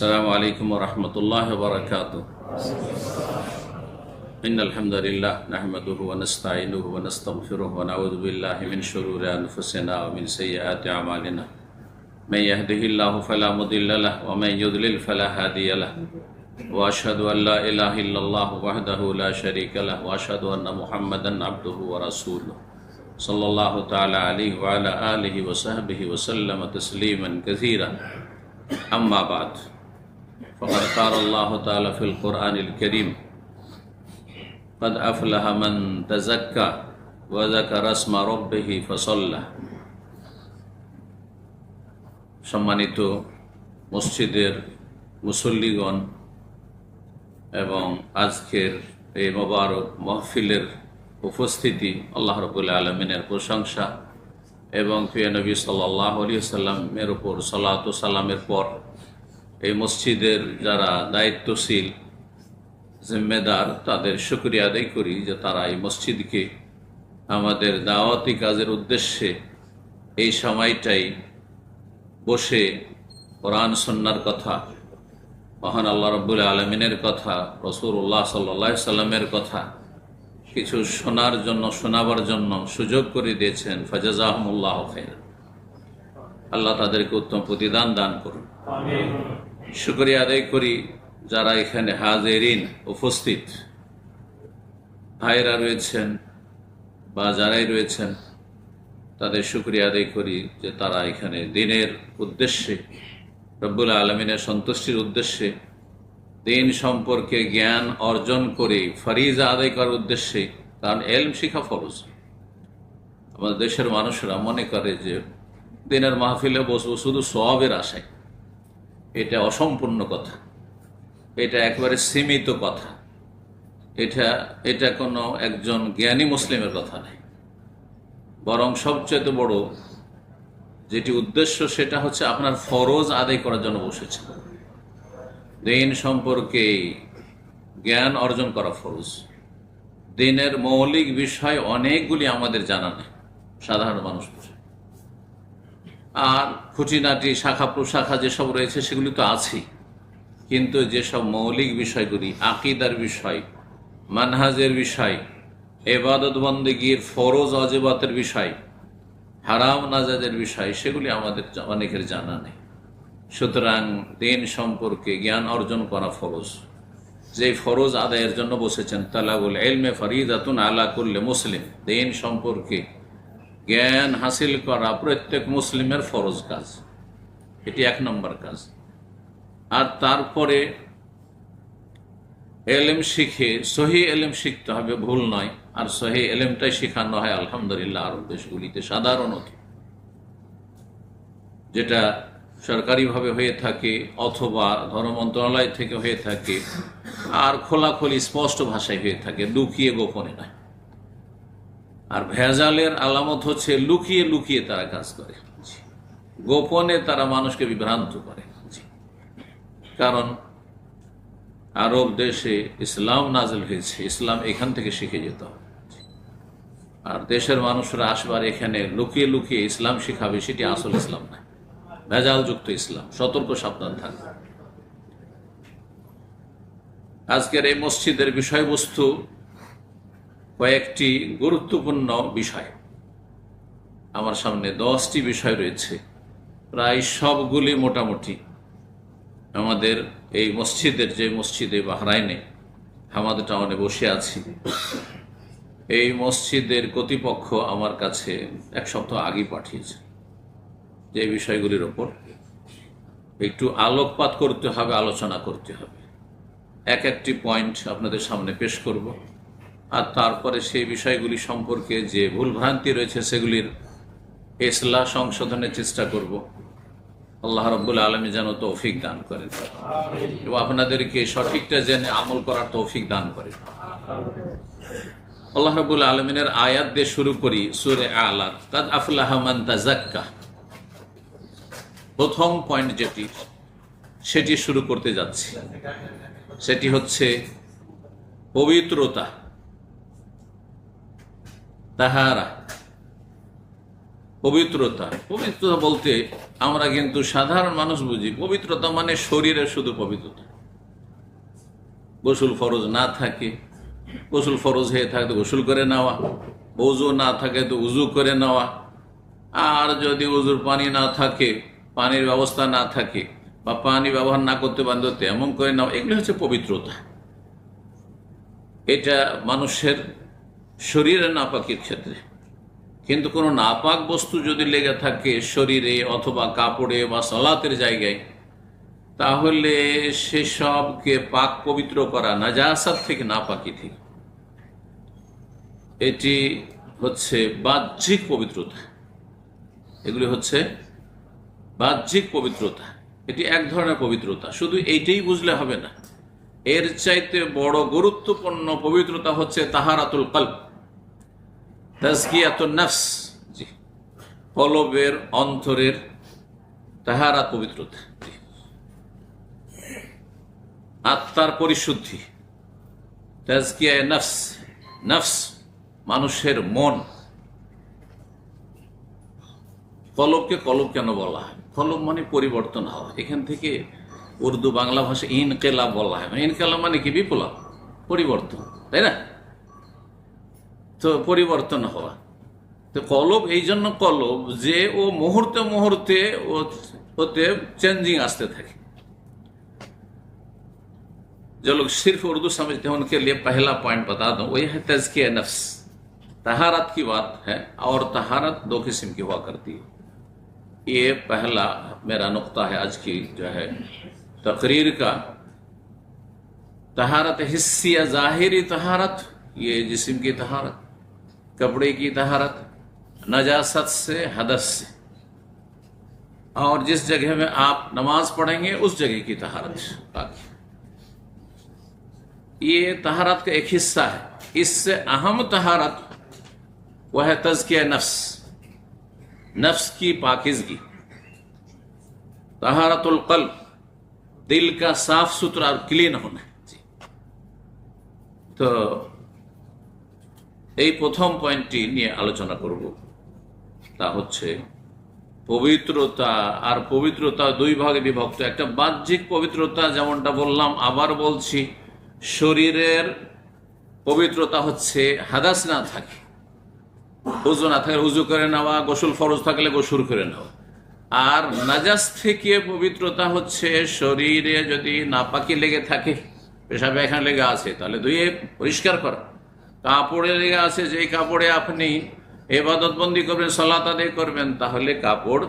السلام عليكم ورحمة الله وبركاته. إن الحمد لله نحمده ونستعينه ونستغفره ونعوذ بالله من شرور أنفسنا ومن سيئات أعمالنا. من يهده الله فلا مضل له ومن يضلل فلا هادي له. وأشهد أن لا إله إلا الله وحده لا شريك له وأشهد أن محمدا عبده ورسوله صلى الله تعالى عليه وعلى آله وصحبه وسلم تسليما كثيرا. أما بعد فقد قال الله تعالى في القرآن الكريم قد أفلح من تزكى وذكر اسم ربه فصلى. সম্মানিত মসজিদের মুসল্লিগণ এবং আজকের এই মোবারক মাহফিলের উপস্থিতি, আল্লাহ রাব্বুল আলামিনের প্রশংসা এবং প্রিয় নবী সাল্লাল্লাহু আলাইহি ওয়াসাল্লামের উপর সালাত ও সালামের পর এই মসজিদের যারা দায়িত্বশীল জিম্মেদার তাদের শুকরিয়া আদায় করি যে তারা এই মসজিদকে আমাদের দাওয়াতি কাজের উদ্দেশ্যে এই সময়টাই বসে কোরআন সুন্নাহর কথা, মহান আল্লাহ রাব্বুল আলামিনের কথা, রাসূলুল্লাহ সাল্লাল্লাহু আলাইহি সাল্লামের কথা কিছু শোনার জন্য, শোনাবার জন্য সুযোগ করে দিয়েছেন। ফাজাজাহুমুল্লাহু খাইর। আল্লাহ তাদেরকে উত্তম প্রতিদান দান করুন। আমিন। শুকরিয়া আদায় করি যারা এখানে হাজিরিন উপস্থিত ভাইরা রয়েছেন বা যারাই রয়েছেন, তাদের শুকরিয়া আদায় করি যে তারা এখানে দ্বীনের উদ্দেশ্যে, রব্বুল আলামিনের সন্তুষ্টির উদ্দেশ্যে, দ্বীন সম্পর্কে জ্ঞান অর্জন করে ফরিজা আদায় করার উদ্দেশ্যে। কারণ এলম শিখা ফরজ। আমাদের দেশের মানুষরা মনে করে যে দ্বীনের মাহফিলে বসবো শুধু সওয়াবের আশায়। এটা অসম্পূর্ণ কথা, এটা একেবারে সীমিত কথা, এটা কোনো একজন জ্ঞানী মুসলিমের কথা নেই। বরং সবচেয়ে বড় যেটি উদ্দেশ্য সেটা হচ্ছে আপনার ফরজ আদায় করার জন্য বসেছেন। দ্বীন সম্পর্কে জ্ঞান অর্জন করা ফরজ। দ্বীনের মৌলিক বিষয় অনেকগুলি আমাদের জানা নেই, সাধারণ মানুষ। আর খুঁটিনাটি শাখা প্রশাখা যেসব রয়েছে সেগুলি তো আছেই, কিন্তু যেসব মৌলিক বিষয়গুলি, আকীদার বিষয়, মানহাজের বিষয়, ইবাদত বন্দেগীর ফরজ ওয়াজিবাতের বিষয়, হারাম নাজায়েজের বিষয়, সেগুলি আমাদের অনেকের জানা নেই। সুতরাং দ্বীন সম্পর্কে জ্ঞান অর্জন করা ফরজ। যে ফরজ আদায়ের জন্য বসেছেন, তালাবুল ইলমে ফরিদাতুন আলা কুল্লি মুসলিম, দ্বীন সম্পর্কে জ্ঞান হাসিল করা প্রত্যেক মুসলিমের ফরজ কাজ। এটি এক নম্বর কাজ। আর তারপরে এলেম শিখে সহি এলেম শিখতে হবে, ভুল নয়। আর সহি এলেমটাই শেখানো হয় আলহামদুলিল্লাহ আরব দেশগুলিতে সাধারণত, যেটা সরকারিভাবে হয়ে থাকে অথবা ধর্ম মন্ত্রণালয় থেকে হয়ে থাকে, আর খোলাখুলি স্পষ্ট ভাষায় হয়ে থাকে, লুকিয়ে গোপনে নয়। আর ভেজালের আলামত হচ্ছে লুকিয়ে লুকিয়ে তারা কাজ করে, গোপনে তারা মানুষকে বিভ্রান্ত করে। কারণ আরব দেশে ইসলাম নাজিল হয়েছে, ইসলাম এখান থেকে শিখে যেতে হবে। আর দেশের মানুষরা আসবার এখানে লুকিয়ে লুকিয়ে ইসলাম শিখাবে, সেটি আসল ইসলাম নয়, ভেজালযুক্ত ইসলাম। সতর্ক সাবধান থাকবে। আজকের এই মসজিদের বিষয়বস্তু কয়েকটি গুরুত্বপূর্ণ বিষয়। আমার সামনে 10টি বিষয় রয়েছে, প্রায় সবগুলি মোটামুটি আমাদের এই মসজিদের, যে মসজিদে বাহরাইনে হামাদ টাউনে বসে আছি, এই মসজিদের কর্তৃপক্ষ আমার কাছে এক সপ্তাহ আগে পাঠিয়েছে। যে বিষয়গুলির ওপর একটু আলোকপাত করতে হবে, আলোচনা করতে হবে। এক একটি পয়েন্ট আপনাদের সামনে পেশ করব, আর তারপরে সেই বিষয়গুলি সম্পর্কে যে ভুলভ্রান্তি রয়েছে সেগুলির ইসলাহ সংশোধনের চেষ্টা করব। আল্লাহ রাব্বুল আলামিন যেন তৌফিক দান করেন এবং আপনাদেরকে সঠিকটা জেনে আমল করার তৌফিক দান করেন। আল্লাহ রাব্বুল আলামিনের আয়াত দিয়ে শুরু করি। সূরা আ'লা, কাদ আফলাহা মান তাযাক্কা। প্রথম পয়েন্ট যেটি, সেটি শুরু করতে যাচ্ছি, সেটি হচ্ছে পবিত্রতা, তাহারা। পবিত্রতা, পবিত্রতা বলতে আমরা কিন্তু সাধারণ মানুষ বুঝি পবিত্রতা মানে শরীরের শুধু পবিত্রতা। গোসল ফরজ না থাকে, গোসল ফরজ হয়ে থাকে তো গোসল করে নেওয়া, উজু না থাকে তো উজু করে নেওয়া, আর যদি উজুর পানি না থাকে, পানির ব্যবস্থা না থাকে বা পানি ব্যবহার না করতে পারেন তো তেমন করে নেওয়া, এগুলো হচ্ছে পবিত্রতা। এটা মানুষের শরীরের নাপাকির ক্ষেত্রে। কিন্তু কোনো নাপাক বস্তু যদি লেগে থাকে শরীরে অথবা কাপড়ে বা সালাতের জায়গায়, তাহলে সেসবকে পাক পবিত্র করা, নাজাসাত থেকে নাপাকি থেকে, এটি হচ্ছে বাহ্যিক পবিত্রতা। এগুলি হচ্ছে বাহ্যিক পবিত্রতা, এটি এক ধরনের পবিত্রতা। শুধু এইটাই বুঝলে হবে না, এর চাইতে বড় গুরুত্বপূর্ণ পবিত্রতা হচ্ছে তাহারাতুল কলব, তাজকিয়াতুন নফস। জি, কলবের অন্তরের তাহারাত পবিত্রতা, আত্মার পরিশুদ্ধি, তাজকিয়ায়ে নফস। নফস মানুষের মন। কলবকে কলব কেন বলা হয়? কলব মানে পরিবর্তন হওয়া। এখান থেকে উর্দু বাংলা ভাষা ইনকেলাব বলা হয়। ইনকেলাব মানে কি? বিপ্লব, পরিবর্তন, তাই না? তো পরিবর্তন হওয়া। তো কলব এই জন্য কলব যে ও মুহূর্তে মুহূর্তে ওতে চেঞ্জিং আসতে থাকে। जो लोग सिर्फ उर्दू समझते हैं उनके लिए पहला पॉइंट बता दूं, वही है तज़किया नफ्स। तहारत की बात है, और तहारत दो किस्म की हुआ करती है। ये पहला मेरा नुक्ता है आज की जो है तकरीर का। तहारत हिस्सी या ज़ाहिरी तहारत, ये जिस्म की तहारत, कपड़े की तहारत, नजासत से, हदस से, और जिस जगह में आप नमाज पढ़ेंगे उस जगह की तहारत बाकी। ये तहारत का एक हिस्सा है। इससे अहम तहारत वह है तज़किया नफ्स, नफ्स की पाकिज़गी। तहारतुल क़ल्ब, दिल का साफ सुथरा और क्लीन होना। तो এই প্রথম পয়েন্টটি নিয়ে আলোচনা করব, তা হচ্ছে পবিত্রতা। আর পবিত্রতা দুই ভাগে বিভক্ত। একটা বাহ্যিক পবিত্রতা, যেমনটা বললাম, আবার বলছি, শরীরের পবিত্রতা হচ্ছে হাদাস না থাকে, উজু না থাকলে উজু করে নেওয়া, গোসল ফরজ থাকলে গোসল করে নেওয়া। আর নাজাস থেকে পবিত্রতা হচ্ছে শরীরে যদি নাপাকি লেগে থাকে, পেশাব পায়খানা লেগে আছে তাহলে ধুয়ে পরিষ্কার করা। কাপড়ে লেগে আছে, যেই কাপড়ে আপনি ইবাদত বন্দি করবেন, সালাত আদায় করবেন, তাহলে কাপড়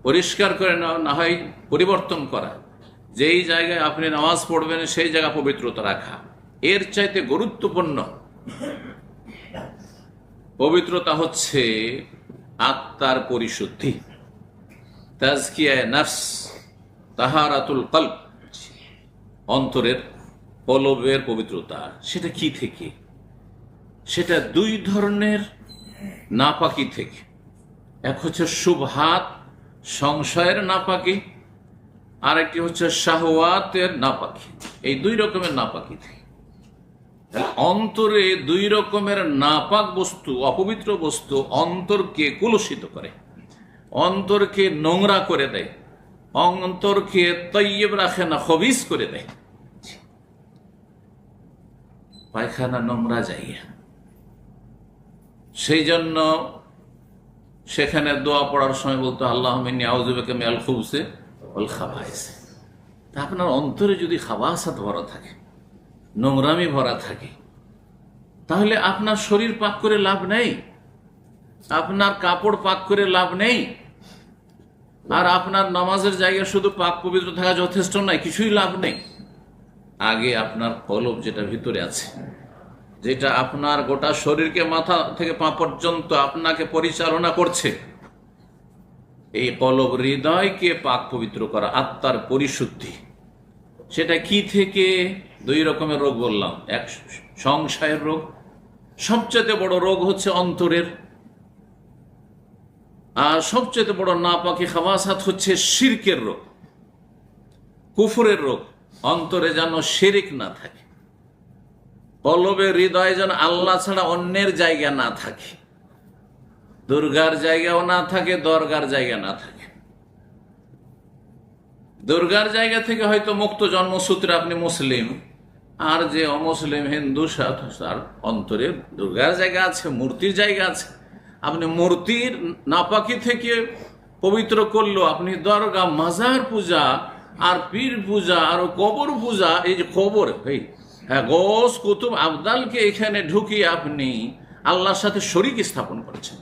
পরিষ্কার করে নেওয়া, না হয় পরিবর্তন করা। যেই জায়গায় আপনি নামাজ পড়বেন সেই জায়গা পবিত্রতা রাখা। এর চাইতে গুরুত্বপূর্ণ পবিত্রতা হচ্ছে আত্মার পরিশুদ্ধি, তাজকিয়ায়ে নফস, তাহারাতুল কলব, অন্তরের কলবের পবিত্রতা। সেটা কি থেকে? সেটা দুই ধরনের নাপাকি থেকে। এক হচ্ছে শুবহাত, সংশয়ের নাপাকি, আর একটি হচ্ছে শাহওয়াতের নাপাকি। এই দুই রকমের নাপাকি থেকে অন্তরে দুই রকমের নাপাক বস্তু, অপবিত্র বস্তু অন্তরকে কুলুষিত করে, অন্তরকে নোংরা করে দেয়, অন্তরকে তৈয়ব রাখে না, খবিস করে দেয়। পায়খানা নোংরা জায়গা, সেই জন্য সেখানে দোয়া পড়ার সময় বলতো আল্লাহুম্মা ইন্নী আউযু বিকা মিনাল খুবুসি ওয়াল খাবাইস। তা আপনার অন্তরে যদি খাবাসাত ভরা থাকে, নোংরামি ভরা থাকে, তাহলে আপনার শরীর পাক করে লাভ নেই, আপনার কাপড় পাক করে লাভ নেই, আর আপনার নামাজের জায়গায় শুধু পাক পবিত্র থাকা যথেষ্ট নয়, কিছুই লাভ নেই। আগে আপনার কলব যেটা ভিতরে আছে, যেটা আপনার গোটা শরীরকে মাথা থেকে পা পর্যন্ত আপনাকে পরিচালনা করছে, এই কলব, হৃদয়কে পাক পবিত্র করা, আত্মার পরিশুদ্ধি। সেটা কি থেকে? দুই রকমের রোগ বললাম। এক সংশয়ের রোগ, সবচেয়ে বড় রোগ হচ্ছে অন্তরের। আর সবচেয়ে বড় নাপাকি খাবাসাত হচ্ছে শিরকের রোগ, কুফরের রোগ। অন্তরে যেন শিরিক না থাকে, কলবে হৃদয়ে যেন আল্লাহ ছাড়া অন্যের জায়গা না থাকে। দুর্গার জায়গাও না থাকে, দরগার জায়গা না থাকে। দুর্গার জায়গা থেকে হয়তো মুক্ত জন্মসূত্রে আপনি মুসলিম, আর যে অমুসলিম হিন্দু তার অন্তরে দুর্গার জায়গা আছে, মূর্তির জায়গা আছে। আপনি মূর্তির নাপাকি থেকে পবিত্র করলো, আপনি দরগা, মাজার পূজা আর পীর পূজা আর কবর পূজা, এই যে কবর, এই হ্যাঁ, গৌস কুতুব আবদালকে এখানে ঢুকিয়ে আপনি আল্লাহর সাথে শরীক স্থাপন করেছেন,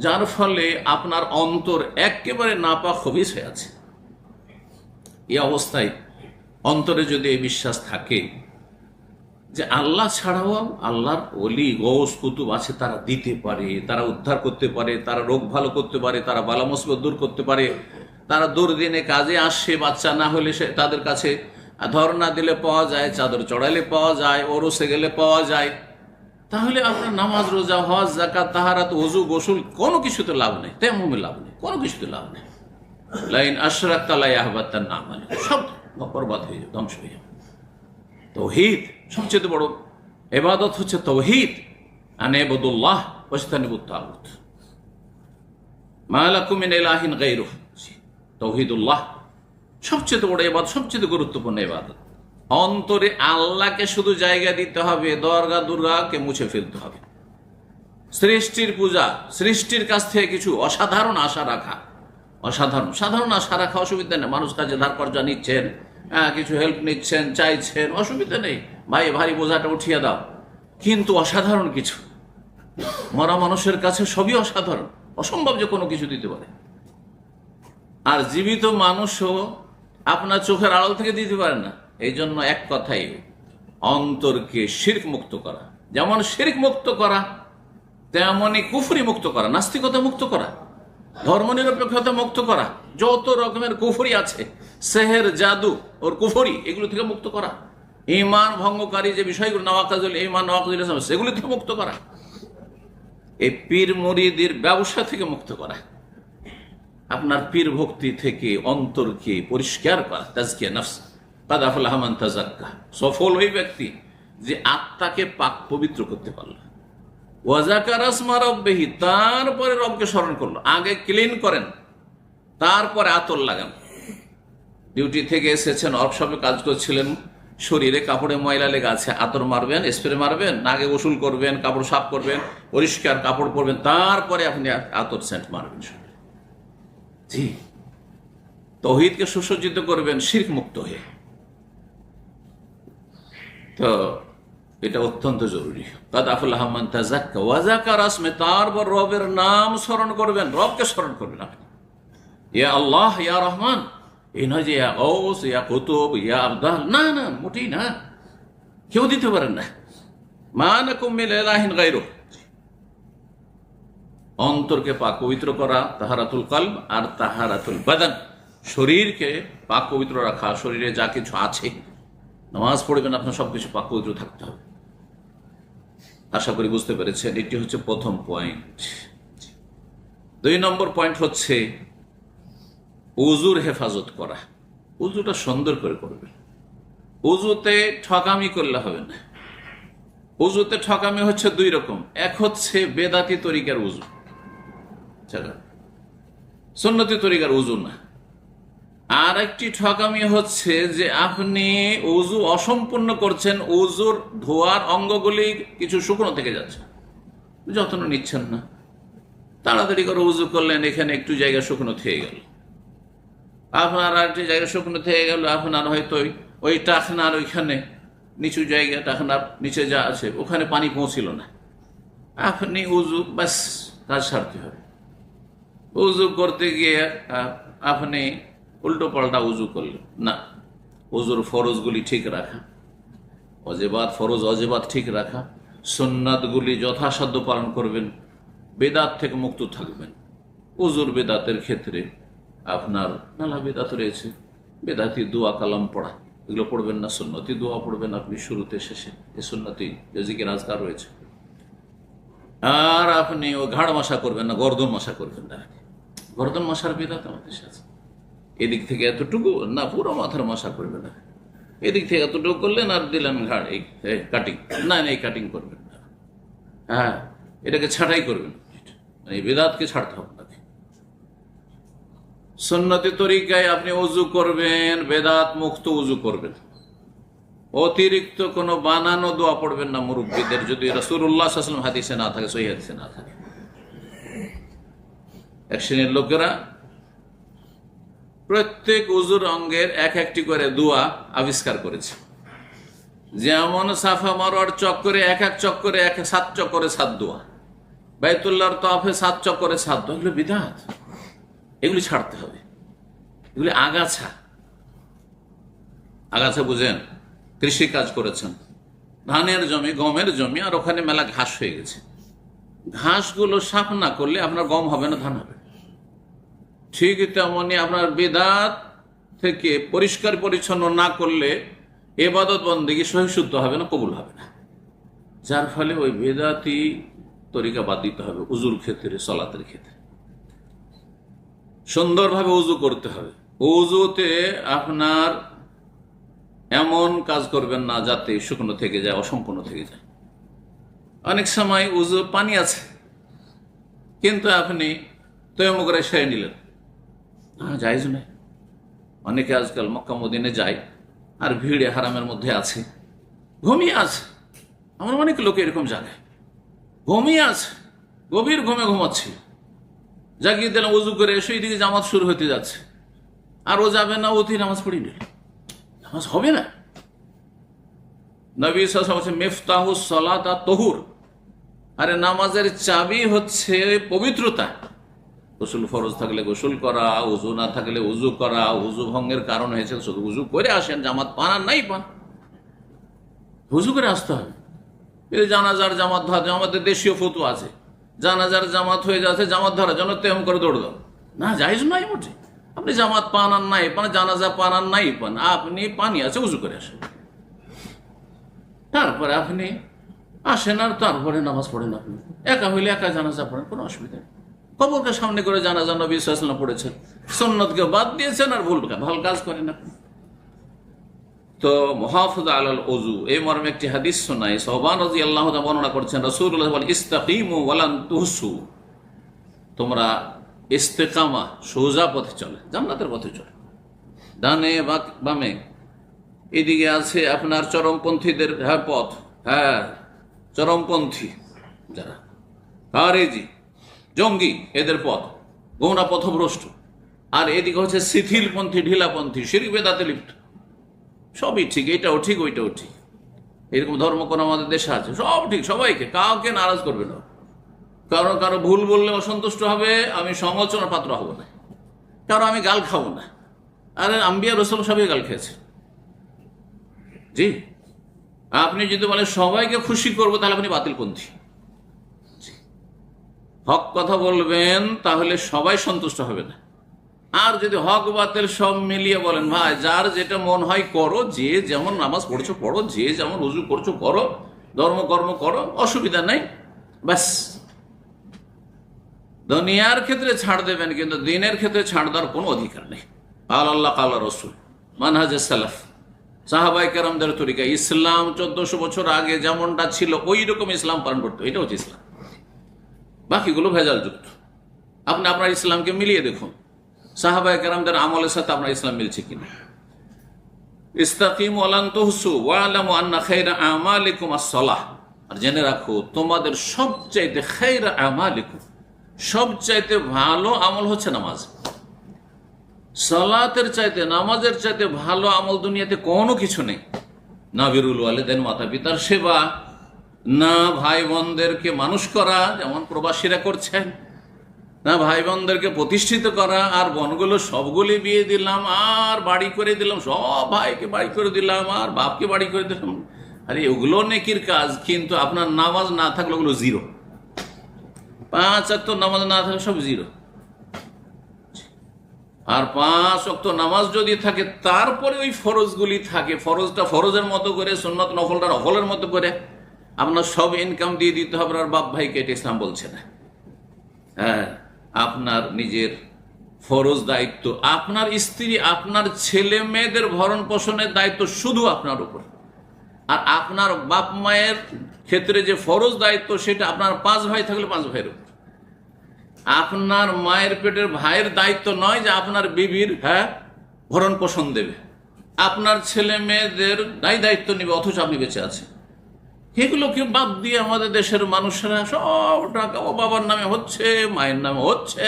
যার ফলে আপনার অন্তর একেবারে নাপাক খবিস হয়ে আছে। এই অবস্থায় অন্তরে যদি এই বিশ্বাস থাকে যে আল্লাহ ছাড়াও আল্লাহর ওলি গৌস কুতুব আছে, তারা দিতে পারে, তারা উদ্ধার করতে পারে, তারা রোগ ভালো করতে পারে, তারা বালা মুসিবত দূর করতে পারে, তারা দুর্দিনে কাজে আসে, বাচ্চা না হলে সে তাদের কাছে ধর্ণা দিলে পাওয়া যায়, চাদর চড়াইলে পাওয়া যায়, ওরসে গেলে পাওয়া যায়, তাহলে আপনার নামাজ, রোজা, হজ, যাকাত, তাহারাত, ওযু, গোসল কোনো কিছুতে লাভ নেই, তেমুমে লাভ নেই, কোনো কিছুতে লাভ নেই। লাইন আশরাকতা লা ইয়াহবাতান আমালুক, সব বরবাদ হয়ে যাবে, ধ্বংস হয়ে যাবে। তাওহীদ সবচেয়ে বড় ইবাদত হচ্ছে তাওহীদ, আনিবুদুল্লাহ ওয়াজতানিবুত তাগুত, মা লাকুম মিন ইলাহিন গায়রুহু। তাওহীদুল্লাহ সবচেয়ে বড় ইবাদত, সবচেয়ে গুরুত্বপূর্ণ ইবাদত। অন্তরে আল্লাহকে শুধু জায়গা দিতে হবে, দরগা দুর্গাকে মুছে ফেলতে হবে। সৃষ্টির পূজা, সৃষ্টির কাছ থেকে কিছু অসাধারণ আশা রাখা, সাধারণ আশা রাখা অসুবিধা নেই। মানুষ কাছে ধার কর্জা নিচ্ছেন, কিছু হেল্প নিচ্ছেন, চাইছেন, অসুবিধা নেই, ভাই ভারী বোঝাটা উঠিয়ে দাও। কিন্তু অসাধারণ কিছু, মরা মানুষের কাছে সবই অসাধারণ, অসম্ভব যে কোনো কিছু দিতে পারে। আর জীবিত মানুষও আপনার চোখের আড়াল থেকে দিতে পারে না। এই জন্য এক কথাই, অন্তরকে শিরক মুক্ত করা, যেমন শিরক মুক্ত করা তেমনই কুফরি মুক্ত করা, নাস্তিকতা মুক্ত করা, ধর্মনিরপেক্ষতা মুক্ত করা, যত রকমের কুফরি আছে, সেহের, জাদু ওর কুফরি, এগুলো থেকে মুক্ত করা, ঈমান ভঙ্গকারী যে বিষয়গুলো, নওয়াকাজুল ঈমান, নওয়াকাজুল ইসলাম, সেগুলো থেকে মুক্ত করা, এই পীর মুরিদের ব্যবসা থেকে মুক্ত করা, আপনার পীর ভক্তি থেকে অন্তরকে পরিষ্কার করা, তাজকিয়া নফস, কাদ আফলাহা মান তাযাক্কা। সফল ওই ব্যক্তি যে আত্মাকে পাক পবিত্র করতে পারল। ওয়াজাকারা ইসমা রাব্বিহি, তারপরে রবকে স্মরণ করলো। আগে ক্লিন করেন, তারপরে আতর লাগান। ডিউটি থেকে এসেছেন, ওয়ার্কশপে কাজ করছিলেন, শরীরে কাপড়ে ময়লা লেগে আছে, আতর মারবেন, স্প্রে মারবেন, নাকে গোসল করবেন, কাপড় সাফ করবেন, পরিষ্কার কাপড় পরবেন, তারপরে আপনি আতর সেন্ট মারবেন। জি, তাওহীদকে সুসজ্জিত করবেন শিরক মুক্ত হয়ে। তো এটা অত্যন্ত জরুরি। কাদ আফলাহা মান তাযাক্কা ওয়া যাকারা ইসমা, তারপর রবের নাম স্মরণ করবেন, রবকে স্মরণ করবেন আপনি। ইয়া আল্লাহ, ইয়া রহমান, এই নয় যে ইয়া গৌস, ইয়া কুতুব, ইয়া আবদাল, না না, মোটেই না, কেউ দিতে পারেন না। মা লাকুম মিন ইলাহিন গায়রুহু, অন্তরকে পাক পবিত্র করা, তাহারাতুল কলব আর তাহারাতুল বাদান, শরীরকে পাক পবিত্র রাখা, শরীরে যা কিছু আছে, নামাজ পড়বেন, আপনার সবকিছু পাক পবিত্র থাকতে হবে। আশা করি বুঝতে পেরেছেন। এটি হচ্ছে প্রথম পয়েন্ট। 2 নম্বর পয়েন্ট হচ্ছে উজুর হেফাজত করা। উজুটা সুন্দর করে করবেন। উজুতে ঠকামি করলে হবে না। উজুতে ঠকামি হচ্ছে 2 রকম। এক হচ্ছে বেদাতি তরিকার উজু, সুন্নতি তরিকার উজু না। আর একটি ঠকামি হচ্ছে যে আপনি উজু অসম্পূর্ণ করছেন, উজুর ধোয়ার অঙ্গগুলি কিছু শুকনো থেকে যাচ্ছে, যত্ন নিচ্ছেন না, তাড়াতাড়ি করে উজু করলেন, এখানে একটু জায়গা শুকনো থেকে গেল, আপনার আর একটি জায়গা শুকনো থেকে গেল, আপনার হয়তো ওই টাকনার ওইখানে নিচু জায়গা, টাকনার নিচে যা আছে ওখানে পানি পৌঁছিল না, আপনি উজু ব্যাস কাজ সারতে হবে। উজু করতে গিয়ে আপনি উল্টো পাল্টা উজু করলেন না। উজুর ফরজগুলি ঠিক রাখা, অজেবাত ফরজ অজেবাত ঠিক রাখা, সুন্নাতগুলি যথাসাধ্য পালন করবেন, বেদাত থেকে মুক্ত থাকবেন। উজুর বেদাতের ক্ষেত্রে আপনার নানা বেদাত রয়েছে, বেদাতি দোয়া কালাম পড়া, এগুলো পড়বেন না। সুন্নতি দোয়া পড়বেন আপনি শুরুতে শেষে, এই সুন্নতি জিকির আজকার রয়েছে। আর আপনি ও ঘাড় মশা করবেন না, গর্দন মশা করবেন না। গর্দন মশার বেদাত আমাদের সাথে, এদিক থেকে এতটুকু না, পুরো মাথার মশা করবে না, এদিক থেকে এতটুকু করলেন আর দিলেন ঘাড়, এই কাটিং না, এই কাটিং করবেন না, হ্যাঁ, এটাকে ছাঁটাই করবেন। মানে এই বেদাতকে ছাড়তে হবে আপনাকে। সুন্নতি তরিকায় আপনি উজু করবেন, বেদাত মুক্ত উজু করবেন, অতিরিক্ত কোনো বানানো দোয়া পড়বেন না মুরব্বীদের, যদি রাসূলুল্লাহ সাল্লাল্লাহু আলাইহি ওয়াসাল্লাম হাদিসে না থাকে, সহিহ হাদিসে না থাকে। এক শ্রেণীর লোকেরা প্রত্যেক উজুর অঙ্গের এক একটি করে দোয়া আবিষ্কার করেছে। যেমন সাফা মারওয়ার চক্করে এক এক চক্করে 7 চক্করে 7 দোয়া, বাইতুল্লাহর তওয়াফে 7 চক্করে 7 দোয়া। এগুলো বিদআত, এগুলি ছাড়তে হবে। এগুলি আগাছা। আগাছা বুঝেন? কৃষি কাজ করেছেন, ধানের জমি, গমের জমি, আর ওখানে মেলা ঘাস হয়ে গেছে। ঘাসগুলো সাফ না করলে আপনার গম হবে না, ধান হবে। ঠিক তেমনি আপনার বিদআত থেকে পরিষ্কার পরিচ্ছন্ন না করলে ইবাদত বন্দেগী সহিষ্ণুতা হবে না, কবুল হবে না। যার ফলে ওই বিদআতি তরিকা বাদ দিতে হবে। উজুর ক্ষেত্রে, সালাতের ক্ষেত্রে সুন্দরভাবে উজু করতে হবে। উজুতে আপনার এমন কাজ করবেন না যাতে শুকনো থেকে যায়, অসম্পূর্ণ থেকে যায়। অনেক সময় উজু পানি আছে কিন্তু আপনি তয়াম্মুম করে সেরে নিলেন, জায়েজ নয়। অনেকে আজকাল মক্কা মদিনে যায় আর ভিড়ে হারামের মধ্যে আছে, ঘুমিয়ে আছে। আমার অনেক লোক এরকম জায়গায় ঘুমিয়ে আছে, গভীর ঘুমে ঘুমাচ্ছে, জাগিয়ে দিলাম, উজু করে এসে এইদিকে জামাত শুরু হতে যাচ্ছে, আর ও যাবে না, ওতেই নামাজ পড়িয়ে নিল, নামাজ হবে না। নবী সাল্লাল্লাহু আলাইহি ওয়াসাল্লাম মিফতাহুস সালাত আত-তাহুর, আরে নামাজের চাবি হচ্ছে পবিত্রতা। গোসল ফরজ থাকলে গোসল করা, উজু না থাকলে উজু করা। উজু ভঙ্গের কারণ হয়েছে শুধু উজু করে আসেন, জামাত পান আর নাই পান, উজু করে আসতে হবে। এই জানাজার জামাত ধরা, আমাদের দেশীয় ফতোয়া আছে, জানাজার জামাত হয়ে যাচ্ছে, জামাত ধরার জন্য তেমন করে দৌড় দাও, না, জায়েজ নাই মোটে। আপনি জামাত পান আর নাই পান, জানাজা পান আর নাই পান, আপনি পানি আছে, উজু করে আসেন, তারপরে আপনি আসেন আর তারপরে নামাজ পড়েন। আপনি একা হইলে একা জানাজা পড়েন, কোনো অসুবিধা নেই। কবরকে সামনে করে জানাজা নবী সাল্লাল্লাহু আলাইহি ওয়াসাল্লাম পড়েছেন, সুন্নতকে বাদ দিয়েছেন আর ভালো কাজ করেন আপনি। তো মুহাফাজা আলাল ওযু, এই মর্মে একটি হাদিস শোনাই, সাহবান রাদিয়াল্লাহু তাআলা বর্ণনা করছেন, রাসূলুল্লাহ বলেন, ইসতাকিমু ওয়ালান তুহসু, তোমরা ইস্তেকামা, সোজা পথে চলে, জান্নাতের পথে চলে। ডানে বামে এদিকে আছে আপনার চরমপন্থীদের পথ, চরমপন্থী যারা খারেজি, জঙ্গি, এদের পথ গোমরা, পথভ্রষ্ট। আর এদিকে হচ্ছে শিথিলপন্থী, ঢিলাপন্থী, শিরক বেদাতে লিপ্ত। সবই ঠিক, এটাও ঠিক, ওইটাও ঠিক। এরকম ধর্ম কোন আমাদের দেশে আছে, সব ঠিক, সবাইকে, কাউকে নারাজ করবে না। কারো ভুল বললে অসন্তুষ্ট হবে, আমি সমালোচনার পাত্র হব না। কারো আমি গাল খাবো না। আরে আম্বিয়া রাসূল সবাই গাল খেয়েছে, জি। আপনি যদি বলেন সবাইকে খুশি করবো, তাহলে আপনি বাতিলপন্থী। হক কথা বলবেন তাহলে সবাই সন্তুষ্ট হবে না। আর যদি হক বাতিল সব মিলিয়ে বলেন, ভাই যার যেটা মন হয় করো, যে যেমন নামাজ পড়ছো পড়ো, যে যেমন রুজু করছো করো, ধর্মকর্ম করো, অসুবিধা নাই, ব্যাস। দুনিয়ার ক্ষেত্রে ছাড় দেবেন, কিন্তু দিনের ক্ষেত্রে ছাড় দেওয়ার কোনো অধিকার নেই। কাল আল্লাহ কাল রাসূল, মানহাজে সালাফ, সাহাবায়ে কেরামদের তরিকা। ইসলাম 1400 বছর আগে যেমনটা ছিল ওই রকম ইসলাম পালন করতে, এটা হচ্ছে ইসলাম। বাকিগুলো ভেজাল যুক্ত। আপনি আপনার ইসলামকে মিলিয়ে দেখুন, সাহাবায়ে কেরামদের আমলের সাথে আপনার ইসলাম মিলছে কিনা। ইস্তাকিমু ওয়ালান তুহসু ওয়ালামু আন্না খায়রা আমালিকুম আস-সালাহ, আর জেনে রাখো তোমাদের সবচাইতে খায়রা আমালিকুম, সবচাইতে ভালো আমল হচ্ছে নামাজ। সালাতের চাইতে, নামাজের চাইতে ভালো আমল দুনিয়াতে কোনো কিছু নেই। না বিরুল ওয়ালিদাইন, মাতা পিতার সেবা, না ভাই বোনদেরকে মানুষ করা যেমন প্রবাসীরা করছেন, না ভাই বোনদেরকে প্রতিষ্ঠিত করা, আর বোনগুলো সবগুলি বিয়ে দিলাম আর বাড়ি করে দিলাম, সব ভাইকে বাড়ি করে দিলাম আর বাপকে বাড়ি করে দিলাম। আরে ওগুলো নেকির কাজ, কিন্তু আপনার নামাজ না থাকলে ওগুলো জিরো। 5 ওয়াক্ত নামাজ না থাকলে সব জিরো। আর 5 ওয়াক্ত নামাজ যদি থাকে, তারপরে ওই ফরজগুলি থাকে, ফরজটা ফরজের মতো করে, সুন্নত নফলটা নফলের মতো করে, আপনার সব ইনকাম দিয়ে দিতে হবে আর বাপ ভাইকে, এটা ইসলাম বলছে না। হ্যাঁ, আপনার নিজের ফরজ দায়িত্ব, আপনার স্ত্রী, আপনার ছেলে মেয়েদের ভরণ পোষণের দায়িত্ব শুধু আপনার উপর। আর আপনার বাপ মায়ের ক্ষেত্রে যে ফরজ দায়িত্ব, সেটা আপনার 5 ভাই থাকলে 5 ভাইয়ের উপর। আপনার মায়ের পেটের ভাইয়ের দায়িত্ব নয় যে আপনার বিবির ভরণ পোষণ দেবে, আপনার ছেলে মেয়েদের দায়িত্ব নেবে, অথচ আপনি বেঁচে আছেন। এগুলোকে বাদ দিয়ে আমাদের দেশের মানুষেরা সব টাকা ও বাবার নামে হচ্ছে, মায়ের নামে হচ্ছে,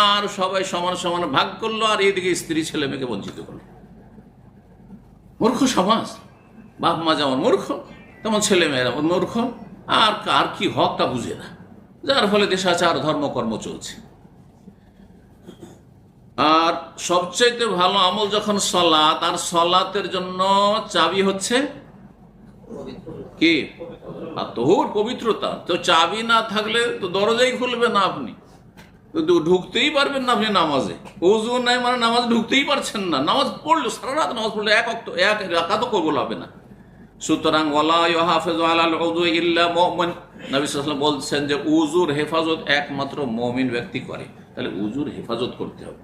আর সবাই সমান সমান ভাগ করলো, আর এদিকে স্ত্রী ছেলে মেয়েকে বঞ্চিত করলো। মূর্খ সমাজ। বাপ মা যেমন মূর্খ, তেমন ছেলে মেয়েরা মূর্খ, আর কার কি হক তা বুঝে না, যার ফলে দেশাচার ধর্মকর্ম চলছে। আর সবচাইতে ভালো আমল যখন সলাত, আর সলাতের জন্য চাবি হচ্ছে কি? আত্মহুর, পবিত্রতা। তো চাবি না থাকলে তো দরজাই খুলবে না, আপনি ঢুকতেই পারবেন না। আপনি নামাজে ওযু নাই মানে নামাজ ঢুকতেই পারছেন না। নামাজ পড়লো, সারা রাত নামাজ পড়লে এক রাকাতও কবুল হবে না। সুতরাং ওয়ালা ইউহাফিজু আলাল উযু ইল্লা মুমিন, নবী সাল্লাল্লাহু আলাইহি ওয়াসাল্লাম বলছেন যে উযুর হেফাজত একমাত্র মুমিন ব্যক্তি করে। তাহলে উযুর হেফাজত করতে হবে।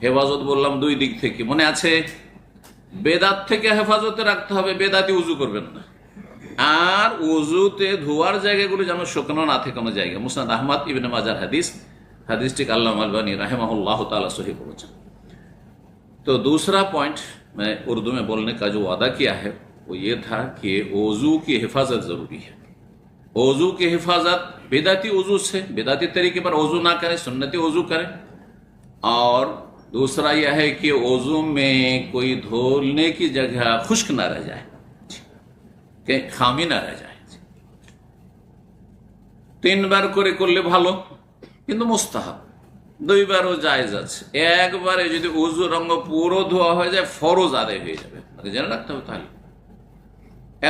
হেফাজত বললাম দুই দিক থেকে, মনে আছে? বেদাত থেকে হেফাজতে রাখতে হবে, বেদাতি উযু করবেন না। আর উযুতে ধোয়ার জায়গাগুলো যেন শুকনো না থাকে কোনো জায়গা। মুসনাদ আহমদ ইবনে মাজার হাদিস, হাদিসটি আল্লামা আলবানী রাহিমাহুল্লাহ ताला सही बोला। तो दूसरा पॉइंट मैं उर्दू में बोलने का जो वादा किया है वो ये था कि वजू की हिफाजत जरूरी है। वजू की हिफाजत बेदाती वजू से, बेदाती तरीके पर वजू ना करें, सुन्नती वजू करें। और दूसरा यह है कि वजू में कोई धोने की जगह खुश्क ना रह जाए, कि खामी ना रह जाए। 3 বার করে করলে ভালো, কিন্তু মুস্তাহাব। 2 বারও জায়েজ আছে। একবারে যদি উযু রঙ পুরো ধোয়া হয়ে যায়, ফরজ আদায় হয়ে যাবে, জেনে রাখতে হবে। তাহলে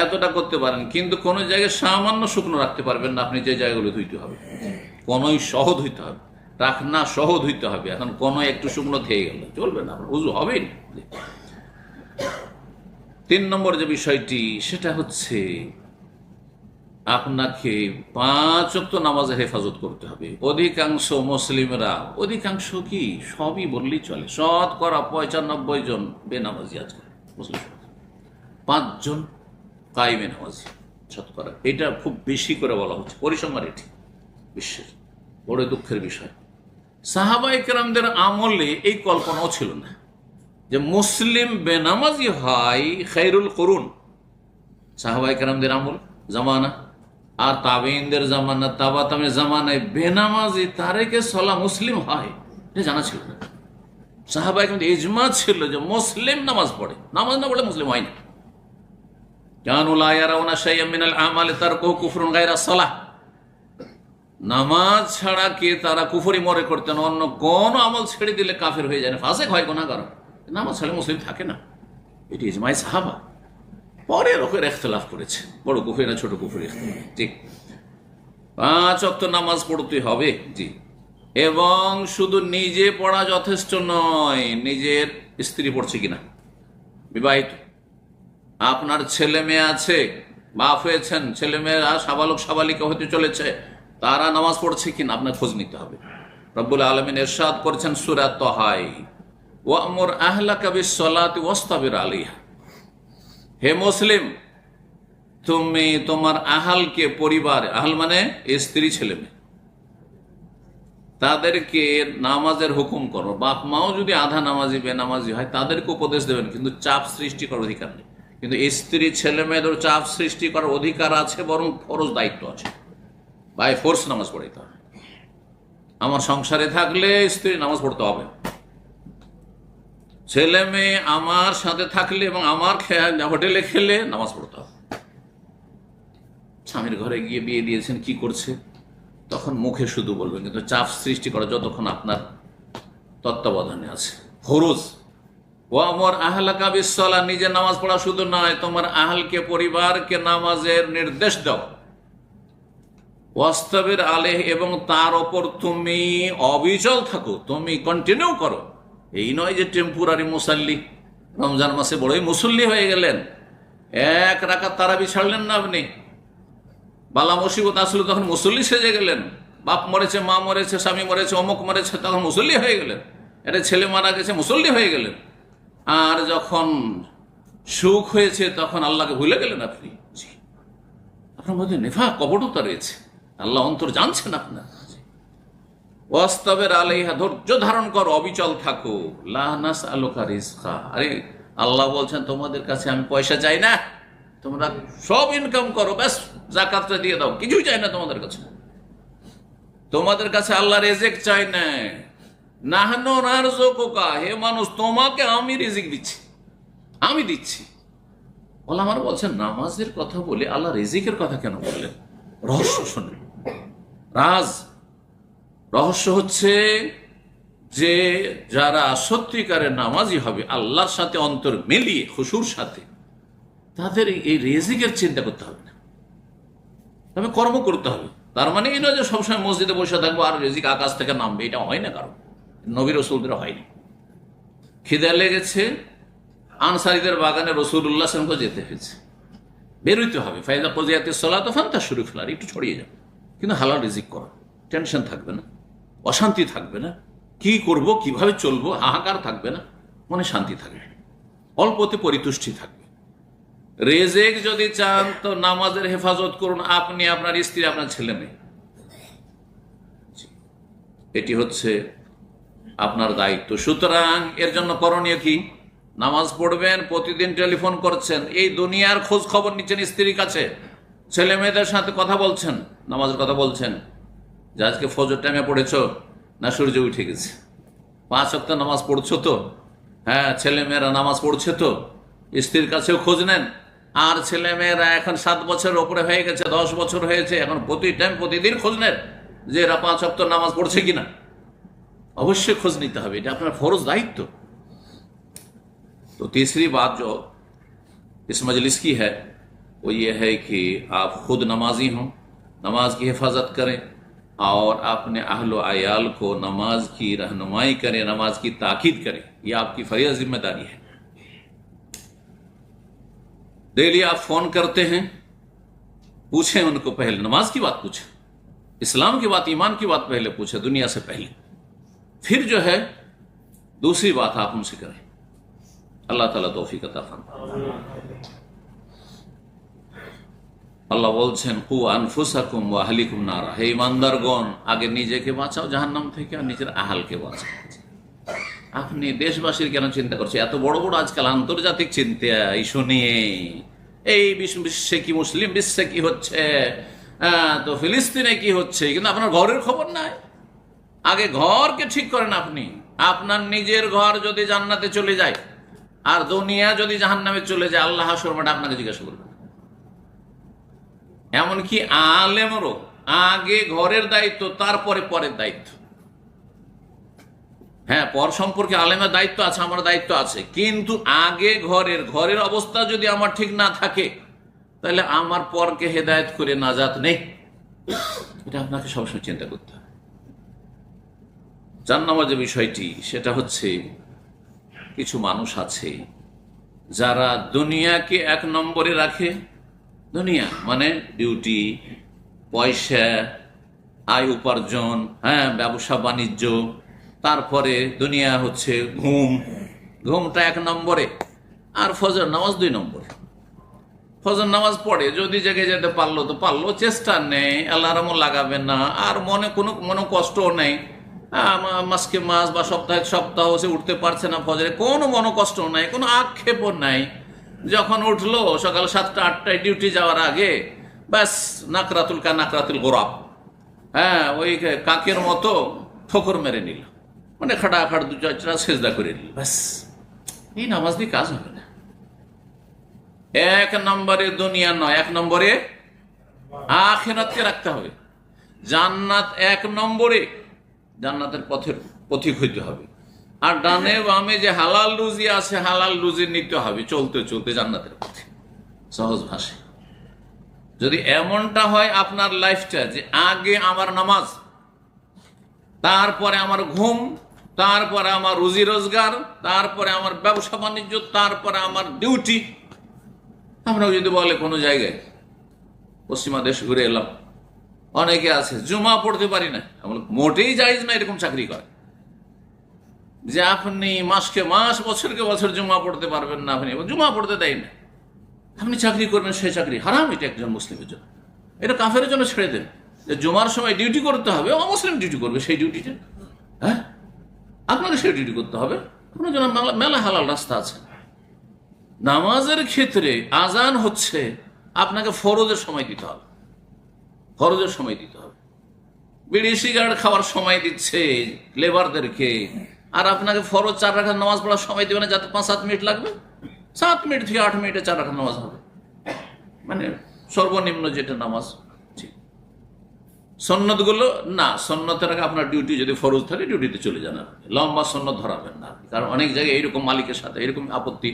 এতটা করতে পারেন, কিন্তু কোন জায়গায় সামান্য শুকনো রাখতে পারবেন না। আপনি যে জায়গাগুলো ধুইতে হবে, কোনই সহ ধুইতে হবে, রাখনা সহ ধুইতে হবে। এখন কোন একটু শুকনো থেকে গেল চলবে না, উযু হবেই না। 3 নম্বর যে বিষয়টি, সেটা হচ্ছে আপনাকে 5 ওয়াক্ত নামাজের হেফাজত করতে হবে। অধিকাংশ মুসলিমরা, অধিকাংশ কি সবই বললেই চলে, শতকরা 95 জন বেনামাজি আছে মুসলিম। 5 জন কায়েমে নামাজি শতকরা। এটা খুব বেশি করে বলা হচ্ছে, পরিসংখ্যান এটি বিশ্বের বড় দুঃখের বিষয়। সাহাবায়ে কেরামদের আমলে এই কল্পনাও ছিল না যে মুসলিম বেনামাজি হয় খায়রুল কুরুন। সাহাবায়ে কেরামদের আমল জামানা আর তাবেঈনদের জামানা, তাবা তাবেঈনের জামানায় বেনামাজি তারেকে সলা মুসলিম হয়, এটা জানা ছিল না। সাহাবায়ে কেরামদের ইজমা ছিল যে মুসলিম নামাজ পড়ে, নামাজ না পড়লে মুসলিম হয় না। কানু লা ইয়ারাউনা শাইআম মিনাল আমালি তারকুহু কুফরুন গায়রা সালাহ। নামাজ ছাড়া কে তারা কুফরি মনে করতেন, অন্য কোন আমল ছেড়ে দিলে কাফের হয়ে যায় না, ফাসিক হয়, গুনাহগার। নামাজ ছাড়া মুসলিম থাকে না, এটি ইজমায়ে সাহাবা। পরে লোকের ইখতিলাফ করেছে, বড় কুফরি না ছোট কুফরি ইখতিলাফ। ঠিক 5 ওয়াক্ত নামাজ পড়তে হবে, জি। এবং শুধু নিজে পড়া যথেষ্ট নয়, নিজের স্ত্রী পড়ছে কিনা, বিবাহিত আপনার ছেলে মেয়ে আছে, বাপ হয়েছেন, ছেলে মেয়েরা সাবালক সাবালিকা হতে চলেছে, তারা নামাজ পড়ছে কিনা আপনার খোঁজ নিতে হবে। রব্বুল আলামিন ইরশাদ করেছেন সূরা তাহায়, ওয়ামুর আহলাকা বিস-সালাতি ওয়াসতাবির আলাইহা। হে মুসলিম, তুমি তোমার আহালকে, পরিবার, আহাল মানে স্ত্রী ছেলে মেয়ে, তাদেরকে নামাজের হুকুম করো। বাপ মাও যদি আধা নামাজি বেনামাজি হয় তাদেরকে উপদেশ দেবেন, কিন্তু চাপ সৃষ্টি করার অধিকার নেই। কিন্তু স্ত্রী ছেলে মেয়েদের চাপ সৃষ্টি করার অধিকার আছে, বরং ফরজ দায়িত্ব আছে। বাই ফোর্স নামাজ পড়াইতে হবে। আমার সংসারে থাকলে স্ত্রী নামাজ পড়তে হবে, ছেলে মেয়ে আমার সাথে থাকলে এবং আমার হোটেলে খেলে নামাজ পড়তে হবে। স্বামীর ঘরে গিয়ে বিয়ে দিয়েছেন, কি করছে, তখন মুখে শুধু বলবেন, কিন্তু চাপ সৃষ্টি করা যতক্ষণ আপনার তত্ত্বাবধানে আছে। ফরজ ও আমার আহলাকা বিস-সালাহ, নিজে নামাজ পড়া শুধু নয়, তোমার আহলকে, পরিবারকে নামাজের নির্দেশ দাও। ওয়াস্তাবির আলাইহি, এবং তার ওপর তুমি অবিচল থাকো, তুমি কন্টিনিউ করো। এই নয় যে টেম্পোরারি মুসাল্লি, রমজান মাসে বড়ই মুসল্লি হয়ে গেলেন, 1 রাকাত তারাবি ছাড়লেন না আপনি, বালা মুসিবত আসলো তখন মুসল্লি সেজে গেলেন, বাপ মরেছে, মা মরেছে, স্বামী মরেছে, অমুক মরেছে, তখন মুসল্লি হয়ে গেলেন, এটা ছেলে মারা গেছে, মুসল্লি হয়ে গেলেন। আর যখন সুখ হয়েছে তখন আল্লাহকে ভুলে গেলেন আপনি। আপনার মধ্যে নেফাক, কপটতা রয়েছে, আল্লাহ অন্তর জানছেন আপনার। ওয়াস্তাবির আলাইহা, ধৈর্য ধারণ করো, অবিচল থাকো। লা নাসআলুকা রিজকা, আরে আল্লাহ বলছেন তোমাদের কাছে আমি পয়সা চাই না, তোমরা সব ইনকাম করো, ব্যাস যাকাতটা দিয়ে দাও, কিছুই চাই না তোমাদের কাছে। তোমাদের কাছে আল্লাহ রিজিক চাই না। নাহনু নারযুকুকা, হে মানুষ তোমাকে আমি রিজিক দিচ্ছি, আমি দিচ্ছি। ওলামারা বলছেন নামাজের কথা বলে আল্লাহ রিজিকের কথা কেন বললেন? রহস্য শুনুন। রহস্য হচ্ছে যে যারা সত্যিকারের নামাজি হবে, আল্লাহর সাথে অন্তর মিলিয়ে খুশুর সাথে, তাদের এই রিজিকের চিন্তা করতে হবে না, তবে কর্ম করতে হবে। তার মানে এই নয় যে সবসময় মসজিদে বসে থাকবো আর রিজিক আকাশ থেকে নামবে, এটা হয় না। কারণ নবী রসুলদের হয়নি। খিদে লেগেছে, আনসারীদের বাগানে রসুল্লাহ সাল্লামকে যেতে হয়েছে, বেরোইতে হবে। ফাইজা কজিয়াতিস সালাতু ফান্তাশিরু ফিল আরদি, একটু ছড়িয়ে যাবে, কিন্তু হালাল রিজিক করো, টেনশন থাকবে না, অশান্তি থাকবে না, কি করব কিভাবে চলবো হাহাকার থাকবে না, মনে শান্তি থাকবে, অল্পতে পরিতুষ্টি থাকবে। রিজিক যদি চান তো নামাজের হেফাজত করুন, আপনি, আপনার স্ত্রী, আপনার ছেলে মেয়ে। এটি হচ্ছে আপনার দায়িত্ব। সুতরাং এর জন্য করণীয় কি? নামাজ পড়বেন, প্রতিদিন টেলিফোন করছেন, এই দুনিয়ার খোঁজ খবর নিচ্ছেন স্ত্রীর কাছে, ছেলে মেয়েদের সাথে কথা বলছেন, নামাজের কথা বলছেন, যে আজকে ফজর টাইমে পড়েছো না সূর্য উঠে গেছে, 5 ওয়াক্ত নামাজ পড়ছো তো, হ্যাঁ ছেলে মেয়েরা নামাজ পড়ছে তো, স্ত্রীর কাছেও খোঁজ নেন। আর ছেলে মেয়েরা এখন 7 বছরের ওপরে হয়ে গেছে, 10 বছর হয়েছে, এখন প্রতিদিন খোঁজ নেন যে এরা 5 ওয়াক্ত নামাজ পড়ছে কিনা। अवश्य खोज नीते हैं, ये अपना फर्ज दायित्व। तो तीसरी बात जो इस मजलिस की है वो ये है कि आप खुद नमाजी हों, नमाज की हिफाजत करें और अपने अहल आयाल को नमाज की रहनुमाई करें, नमाज की ताकीद करें। यह आपकी फरीज़ जिम्मेदारी है। डेली आप फोन करते हैं, पूछें उनको, पहले नमाज की बात पूछें, इस्लाम की बात, ईमान की बात पहले पूछें, दुनिया से पहले, फिर जो है दूसरी बात आप उनसे करें। अल्लाह ताला तौफीक अता फरमाए। আল্লাহ বলছেন কু আনফুসাকুম ওয়া আহলিকুম নারা, হে ইমানদারগণ আগে নিজেকে বাঁচাও জাহান্নাম থেকে আর নিজের আহালকে বাঁচাও। আপনি দেশবাসীর কেন চিন্তা করছে? এত বড় বড় আজকাল আন্তর্জাতিক চিন্তা ইস্যু নিয়ে, এই বিশ্বে কি, মুসলিম বিশ্বে কি হচ্ছে, তো ফিলিস্তিনে কি হচ্ছে, কিন্তু আপনার ঘরের খবর নাই। আগে ঘরকে ঠিক করেন আপনি। আপনার নিজের ঘর যদি জান্নাতে চলে যায় আর দুনিয়া যদি জাহান্নামে চলে যায়, আল্লাহ হাসর মাঠে আপনাকে জিজ্ঞাসা করবেন। এমনকি আলেমেরও আগে ঘরের দায়িত্ব, তারপরে পরের দায়িত্ব। হ্যাঁ, পর সম্পর্কে আলেমের দায়িত্ব আছে, আমার দায়িত্ব আছে, কিন্তু আগে ঘরের অবস্থা যদি আমার ঠিক না থাকে, তাহলে আমার পরকে হেদায়েত করে নাজাত নেই। এটা আপনাকে সবসময় চিন্তা করতে হবে। 4 নম্বর যে বিষয়টি, সেটা হচ্ছে কিছু মানুষ আছে যারা দুনিয়াকে 1 নম্বরে রাখে। দুনিয়া মানে ডিউটি, পয়সা, আয় উপার্জন, হ্যাঁ ব্যবসা বাণিজ্য, তারপরে দুনিয়া হচ্ছে ঘুমটা 1 নম্বরে, আর ফজর নামাজ 2 নম্বরে। ফজর নামাজ পড়ে, যদি জেগে যেতে পারলো তো পারলো, চেষ্টা নেই, অ্যালার্মও লাগাবে না, আর কোনো কষ্টও নেই। মাসকে মাস বা সপ্তাহ সে উঠতে পারছে না ফজরে, কোনো মনোকষ্ট নাই, কোনো আক্ষেপও নাই। যখন উঠলো সকাল 7টা 8টায় ডিউটি যাওয়ার আগে, ব্যাস নাকরাতুল গোরাব, হ্যাঁ ওই কাকের মতো ঠোকর মেরে নিল, মানে খাটাখাট 2-4 সেজদা করে নিল, ব্যাস। এই নামাজ দিয়ে কাজ হবে না। 1 নম্বরে দুনিয়া নয়, 1 নম্বরে আখিরাতকে রাখতে হবে। জান্নাত 1 নম্বরে, জান্নাতের পথিক হইতে হবে। আর ডানে বামে যে হালাল রুজি আছে, হালাল রুজি নিতে হবে চলতে চলতে জান্নাতের পথে, সহজ ভাষায়। যদি এমনটা হয় আপনার লাইফটা, যে আগে আমার নামাজ, তারপরে আমার ঘুম, তারপরে আমার রুজি রোজগার, তারপরে আমার ব্যবসা বাণিজ্য, তারপরে আমার ডিউটি। আমরা যদি বলে কোনো জায়গায় পশ্চিমা দেশ ঘুরে এলাম, অনেকে আছে জুমা পড়তে পারি না, মোটেই জায়েজ না এরকম চাকরি করে, যে আপনি মাসকে মাস, বছরকে বছর জুমা পড়তে পারবেন না, আপনি জুমা পড়তে দেয় না, আপনি চাকরি করবেন, সে চাকরি হারাম। এটা একজন মুসলিমের জন্য, এটা কাফের জন্য ছেড়ে দেন। যে জুমার সময় ডিউটি করতে হবে, অমুসলিম ডিউটি করবে সেই ডিউটিটা। হ্যাঁ, আপনাকে সেই ডিউটি করতে হবে। আপনার জন্য মেলা হালাল রাস্তা আছে। নামাজের ক্ষেত্রে আজান হচ্ছে, আপনাকে ফরজের সময় দিতে হবে, ফরজের সময় দিতে হবে। বিড়ি সিগারেট খাওয়ার সময় দিচ্ছে লেবারদেরকে, আর আপনাকে ফরজ 4 রাকাত নামাজ পড়ার সময় দেবে না, যাতে 5-7 মিনিট লাগবে। 7 মিনিট থেকে 8 মিনিটে 4 রাকাত নামাজ হবে, মানে সর্বনিম্ন যেটা নামাজ। সন্ন্যত গুলো না, সন্ন্যতের আগে আপনার ডিউটি যদি ফরজ থাকে ডিউটিতে চলে যান, লম্বা সন্ন্যত ধরাবেন না। কারণ অনেক জায়গায় এইরকম মালিকের সাথে এরকম আপত্তি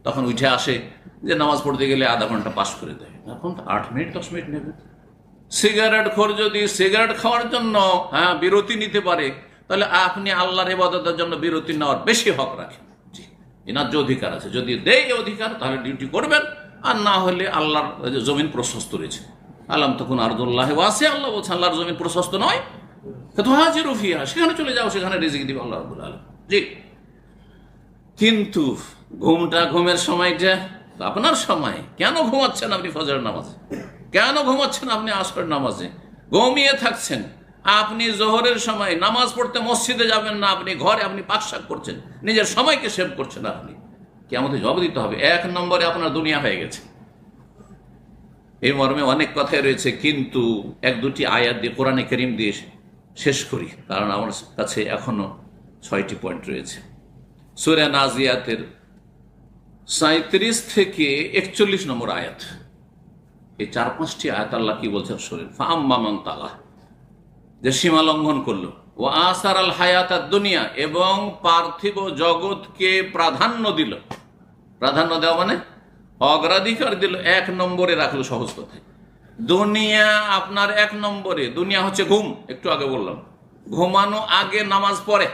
তখন উঠে আসে যে নামাজ পড়তে গেলে আধা ঘন্টা পাস করে দেয়, এখন 8 মিনিট 10 মিনিট নেবে। সিগারেট খোর যদি সিগারেট খাওয়ার জন্য বিরতি নিতে পারে, তাহলে আপনি আল্লাহর ইবাদতের জন্য বিরতি নেওয়ার বেশি হক রাখেন। এনার যে অধিকার আছে, যদি দেয় অধিকার তাহলে ডিউটি করবেন, আর না হলে আল্লাহর জমিন প্রশস্ত রয়েছে। আলাম তখন আরদুল্লাহ ওয়াসি, আল্লাহ বলছেন আল্লাহর জমিন প্রশস্ত নয়, তো হাজির রফিয়া, সেখানে চলে যাও, সেখানে রিজিক দিবে আল্লাহ রাব্বুল আলামিন। জি, কিন্তু ঘুমের সময়টা আপনার সময়। কেন ঘুমাচ্ছেন আপনি ফজরের নামাজে? কেন ঘুমাচ্ছেন আপনি আসরের নামাজে? ঘুমিয়ে থাকছেন। আপনি জোহরের সময় নামাজ পড়তে মসজিদে যাবেন না, আপনি ঘরে আপনি পাকশাক করছেন, নিজের সময়কে সেভ করছেন। আপনি কিয়ামতে জবাব দিতে হবে। 1 নম্বরে আপনার দুনিয়া হয়ে গেছে। এই মর্মে অনেক কথাই রয়েছে, কিন্তু 1-2টি আয়াত দিয়ে, কোরআনে কারীম দিয়ে শেষ করি, কারণ আমার কাছে এখনো 6টি পয়েন্ট রয়েছে। সূরা নাজিয়াতের 37 থেকে 41 নম্বর আয়াত, এই 4-5টি আয়াত আল্লাহ কি বলছেন শোনেন। ফাআম্মা মান তাগা, যে সীমা লঙ্ঘন করলো, ও আসার আল হায়াত দুনিয়া, এবং পার্থিব জগৎকে প্রাধান্য দিল। প্রাধান্য দেওয়া মানে অগ্রাধিকার দিল, 1 নম্বরে রাখলো। সহজ কথায়, দুনিয়া আপনার 1 নম্বরে। দুনিয়া হচ্ছে ঘুম, একটু আগে বললাম, ঘুমানো আগে নামাজ পড়ে,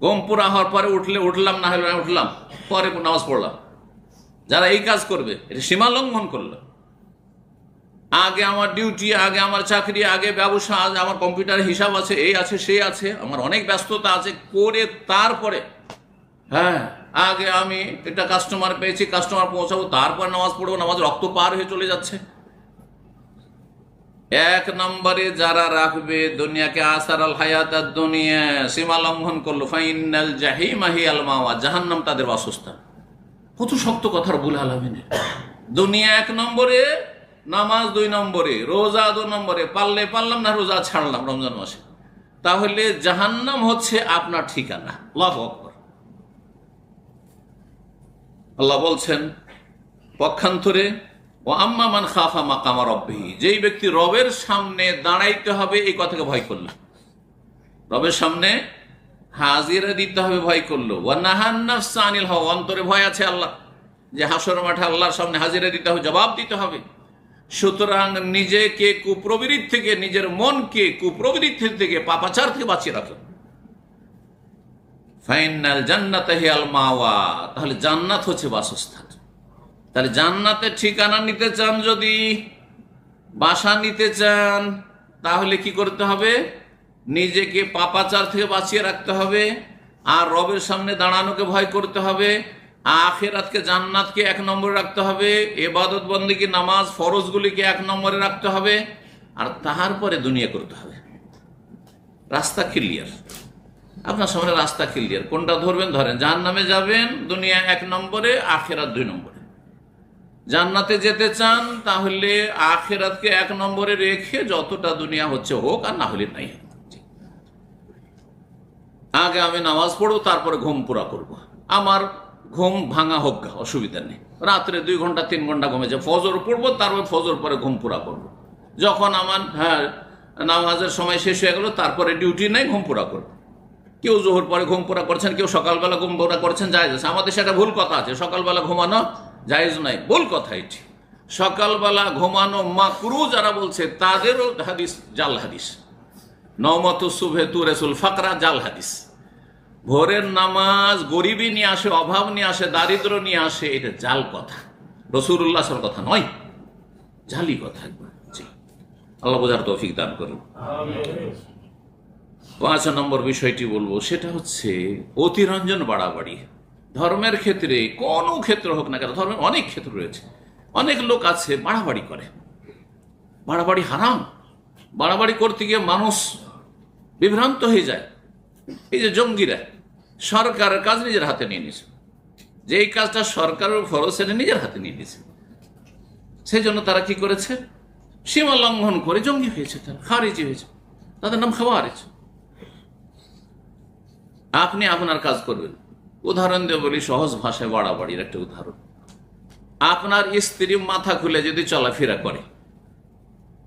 ঘুম পুরা হওয়ার পরে উঠলাম, না হলে উঠলাম, পরে নামাজ পড়লাম। যারা এই কাজ করবে, এটা সীমা লঙ্ঘন করলো। আগে আমার ডিউটি, আগে আমার চাকরি, আগে ব্যবসা, আগে আমার কম্পিউটারে হিসাব আছে, এই আছে সেই আছে, আমার অনেক ব্যস্ততা আছে, করে তারপরে আগে আমি একটা কাস্টমার পেয়েছি, কাস্টমার পৌঁছাবো, তারপর নামাজ পড়বো, নামাজ রক্ত পার হয়ে চলে যাচ্ছে। 1 নম্বরে যারা রাখবে দুনিয়াকে, আসার আল হায়াত দুনিয়া, সীমা লঙ্ঘন করলো, ফাইনাল জাহিমা হিয়াল মাওয়া, জাহান্নাম তাদের বাসস্থান। কত শক্ত কথা রব্বুল আলামিনের। দুনিয়া 1 নম্বরে, নামাজ 2 নম্বরে, রোজা 2 নম্বরে, পারলে পারলাম, না রোজা ছাড়লাম রমজান মাসে, তাহলে জাহান্নাম হচ্ছে আপনার ঠিকানা। আল্লাহু আকবার। আল্লাহ বলছেন পক্ষান্তরে, ও আম্মা মান খাফা মাকামা রাব্বিহি, যেই ব্যক্তি রবের সামনে দাঁড়াইতে হবে এই কথাকে ভয় করলো, রবের সামনে হাজিরা দিতে হবে ভয় করলো, ওয়া নাহান নাফসা আনিল হাওয়া, অন্তরে ভয় আছে আল্লাহ, যে হাসর মাঠে আল্লাহর সামনে হাজিরা দিতে হবে, জবাব দিতে হবে। সুতরাং নিজেকে কুপ্রবৃত্তি থেকে, নিজের মনকে কুপ্রবৃত্তি থেকে, পাপাচার থেকে বাঁচিয়ে রাখো। ফাইনাল জান্নাতে হিয়াল মাওয়া, তাহলে জান্নাত হচ্ছে বাসস্থান। তাহলে জান্নাতের ঠিকানা নিতে চান, যদি বাসা নিতে চান, তাহলে কি করতে হবে? নিজেকে পাপাচার থেকে বাঁচিয়ে রাখতে হবে, আর রবের সামনে দাঁড়ানোকে ভয় করতে হবে, আখিরাতকে, জান্নাতকে 1 নম্বরে রাখতে হবে, ইবাদত বন্দেগী, নামাজ, ফরজগুলিকে 1 নম্বরে রাখতে হবে, আর তারপরে দুনিয়া করতে হবে। রাস্তা ক্লিয়ার, আপনার সামনে রাস্তা ক্লিয়ার। কোনটা ধরবেন? ধরেন জাহান্নামে যাবেন, দুনিয়া 1 নম্বরে, আখিরাত 2 নম্বরে। জান্নাতে যেতে চান, তাহলে আখিরাতকে 1 নম্বরে রেখে যতটা দুনিয়া হচ্ছে হোক, আর না হলে নাই। আগে আমি নামাজ পড়বো, তারপরে ঘুম পুরা করবো, আমার ঘুম ভাঙা হোক, অসুবিধা নেই। রাত্রে 2 ঘন্টা 3 ঘন্টা ঘুমেছে, ফজর পড়বো, তারপরে ফজর পরে ঘুম পুরা করবো। যখন আমার নামাজের সময় শেষ হয়ে গেল, তারপরে ডিউটি নেই, ঘুম পুরা করবো। কেউ জোহর পরে ঘুম পুরা করছেন, কেউ সকালবেলা ঘুম পুরা করছেন, জায়েজ আছে। আমাদের সেটা ভুল কথা আছে, সকালবেলা ঘুমানো জায়েজ নাই, ভুল কথা এটি। সকালবেলা ঘুমানো মাকরু যারা বলছে, তাদেরও হাদিস জাল হাদিস। নওমাতু সুবহে তু রাসূল ফাকরা, জাল হাদিস। ভোরের নামাজ গরিবী নিয়ে আসে, অভাব নিয়ে আসে, দারিদ্র নিয়ে আসে, এটা জাল কথা, রাসূলুল্লাহ সাল্লাল্লাহু আলাইহি ওয়াসাল্লাম কথা নয়, জালি কথা। আল্লাহ বোঝার তৌফিক দান করুন। 5 নম্বর বিষয়টি বলবো, সেটা হচ্ছে অতিরঞ্জন, বাড়াবাড়ি। ধর্মের ক্ষেত্রে, কোনো ক্ষেত্র হোক না কেন, ধর্মের অনেক ক্ষেত্র রয়েছে, অনেক লোক আছে বাড়াবাড়ি করে। বাড়াবাড়ি হারাম, বাড়াবাড়ি করতে গিয়ে মানুষ বিভ্রান্ত হয়ে যায়। এই যে জঙ্গিরা সরকারের কাজ নিজের হাতে নিয়ে নিয়েছে, যে এই কাজটা সরকারের ফরজ সেটা নিজের হাতে নিয়ে নিয়েছে। সেই জন্য তারা কি করেছে, সীমা লঙ্ঘন করে জঙ্গি হয়েছে, তারা খারিজি হয়েছে, তাদের নাম খাওয়ারিজ। আপনি আপনার কাজ করবেন। উদাহরণ দিয়ে বলি, সহজ ভাষায় বাড়াবাড়ির একটা উদাহরণ। আপনার স্ত্রী মাথা খুলে যদি চলাফেরা করে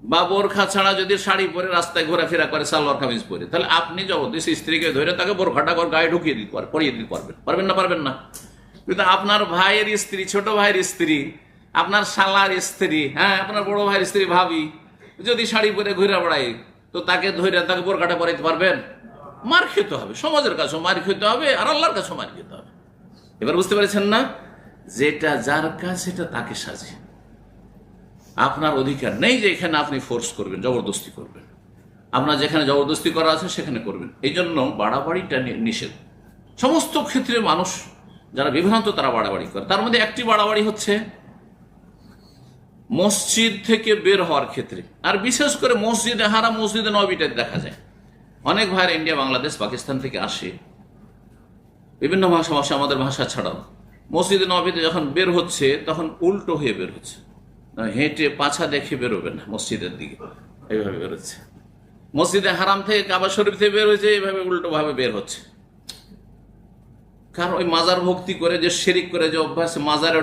বা বোরখা ছাড়া যদি শাড়ি পরে রাস্তায় ঘোরাফেরা করে, সালোয়ার কামিজ পরে, তাহলে আপনি জবরদস্তি স্ত্রীকে ধরে তাকে বোরখাটা গায়ে ঢুকিয়ে দিতে পারবেন, পরিয়ে দিতে পারবেন? পারবেন না? পারবেন না। কিন্তু আপনার ভাইয়ের স্ত্রী, ছোট ভাইয়ের স্ত্রী, আপনার শালার স্ত্রী, হ্যাঁ আপনার বড় ভাইয়ের স্ত্রী ভাবি যদি শাড়ি পরে ঘুরে বেড়ায়, তো তাকে ধরে তাকে বোরখাটা পরাইতে পারবেন? মার খেতে হবে, সমাজের কাছেও মার খেতে হবে, আর আল্লাহর কাছেও মার খেতে হবে। এবার বুঝতে পেরেছেন না? যেটা যার কাজ সেটা তাকে সাজে। আপনার অধিকার নেই যে এখানে আপনি ফোর্স করবেন, জবরদস্তি করবেন। আপনার যেখানে জবরদস্তি করা আছে সেখানে করবেন। এই জন্য বাড়াবাড়িটা নিষেধ। সমস্ত ক্ষেত্রে মানুষ যারা বিভ্রান্ত তারা বাড়াবাড়ি করে। তার মধ্যে একটি বাড়াবাড়ি হচ্ছে মসজিদ থেকে বের হওয়ার ক্ষেত্রে, আর বিশেষ করে মসজিদে হারাম, মসজিদে নববীতে দেখা যায় অনেক ভাইয়ের ইন্ডিয়া, বাংলাদেশ, পাকিস্তান থেকে আসে, বিভিন্ন ভাষা আমাদের ভাষা ছাড়াও, মসজিদে নববীতে যখন বের হচ্ছে তখন উল্টো হয়ে বের হচ্ছে, হেঁটে পাছা দেখে বেরোবে না মসজিদের দিকে, এইভাবে বেরোচ্ছে। মসজিদে হারাম থেকে কাবা শরীফ থেকে বের হয়েছে, এইভাবে উল্টো ভাবে বের হচ্ছে। কারণ ওই মাজার ভক্তি করে যে শিরিক করে যে অভ্যাস, মাজারে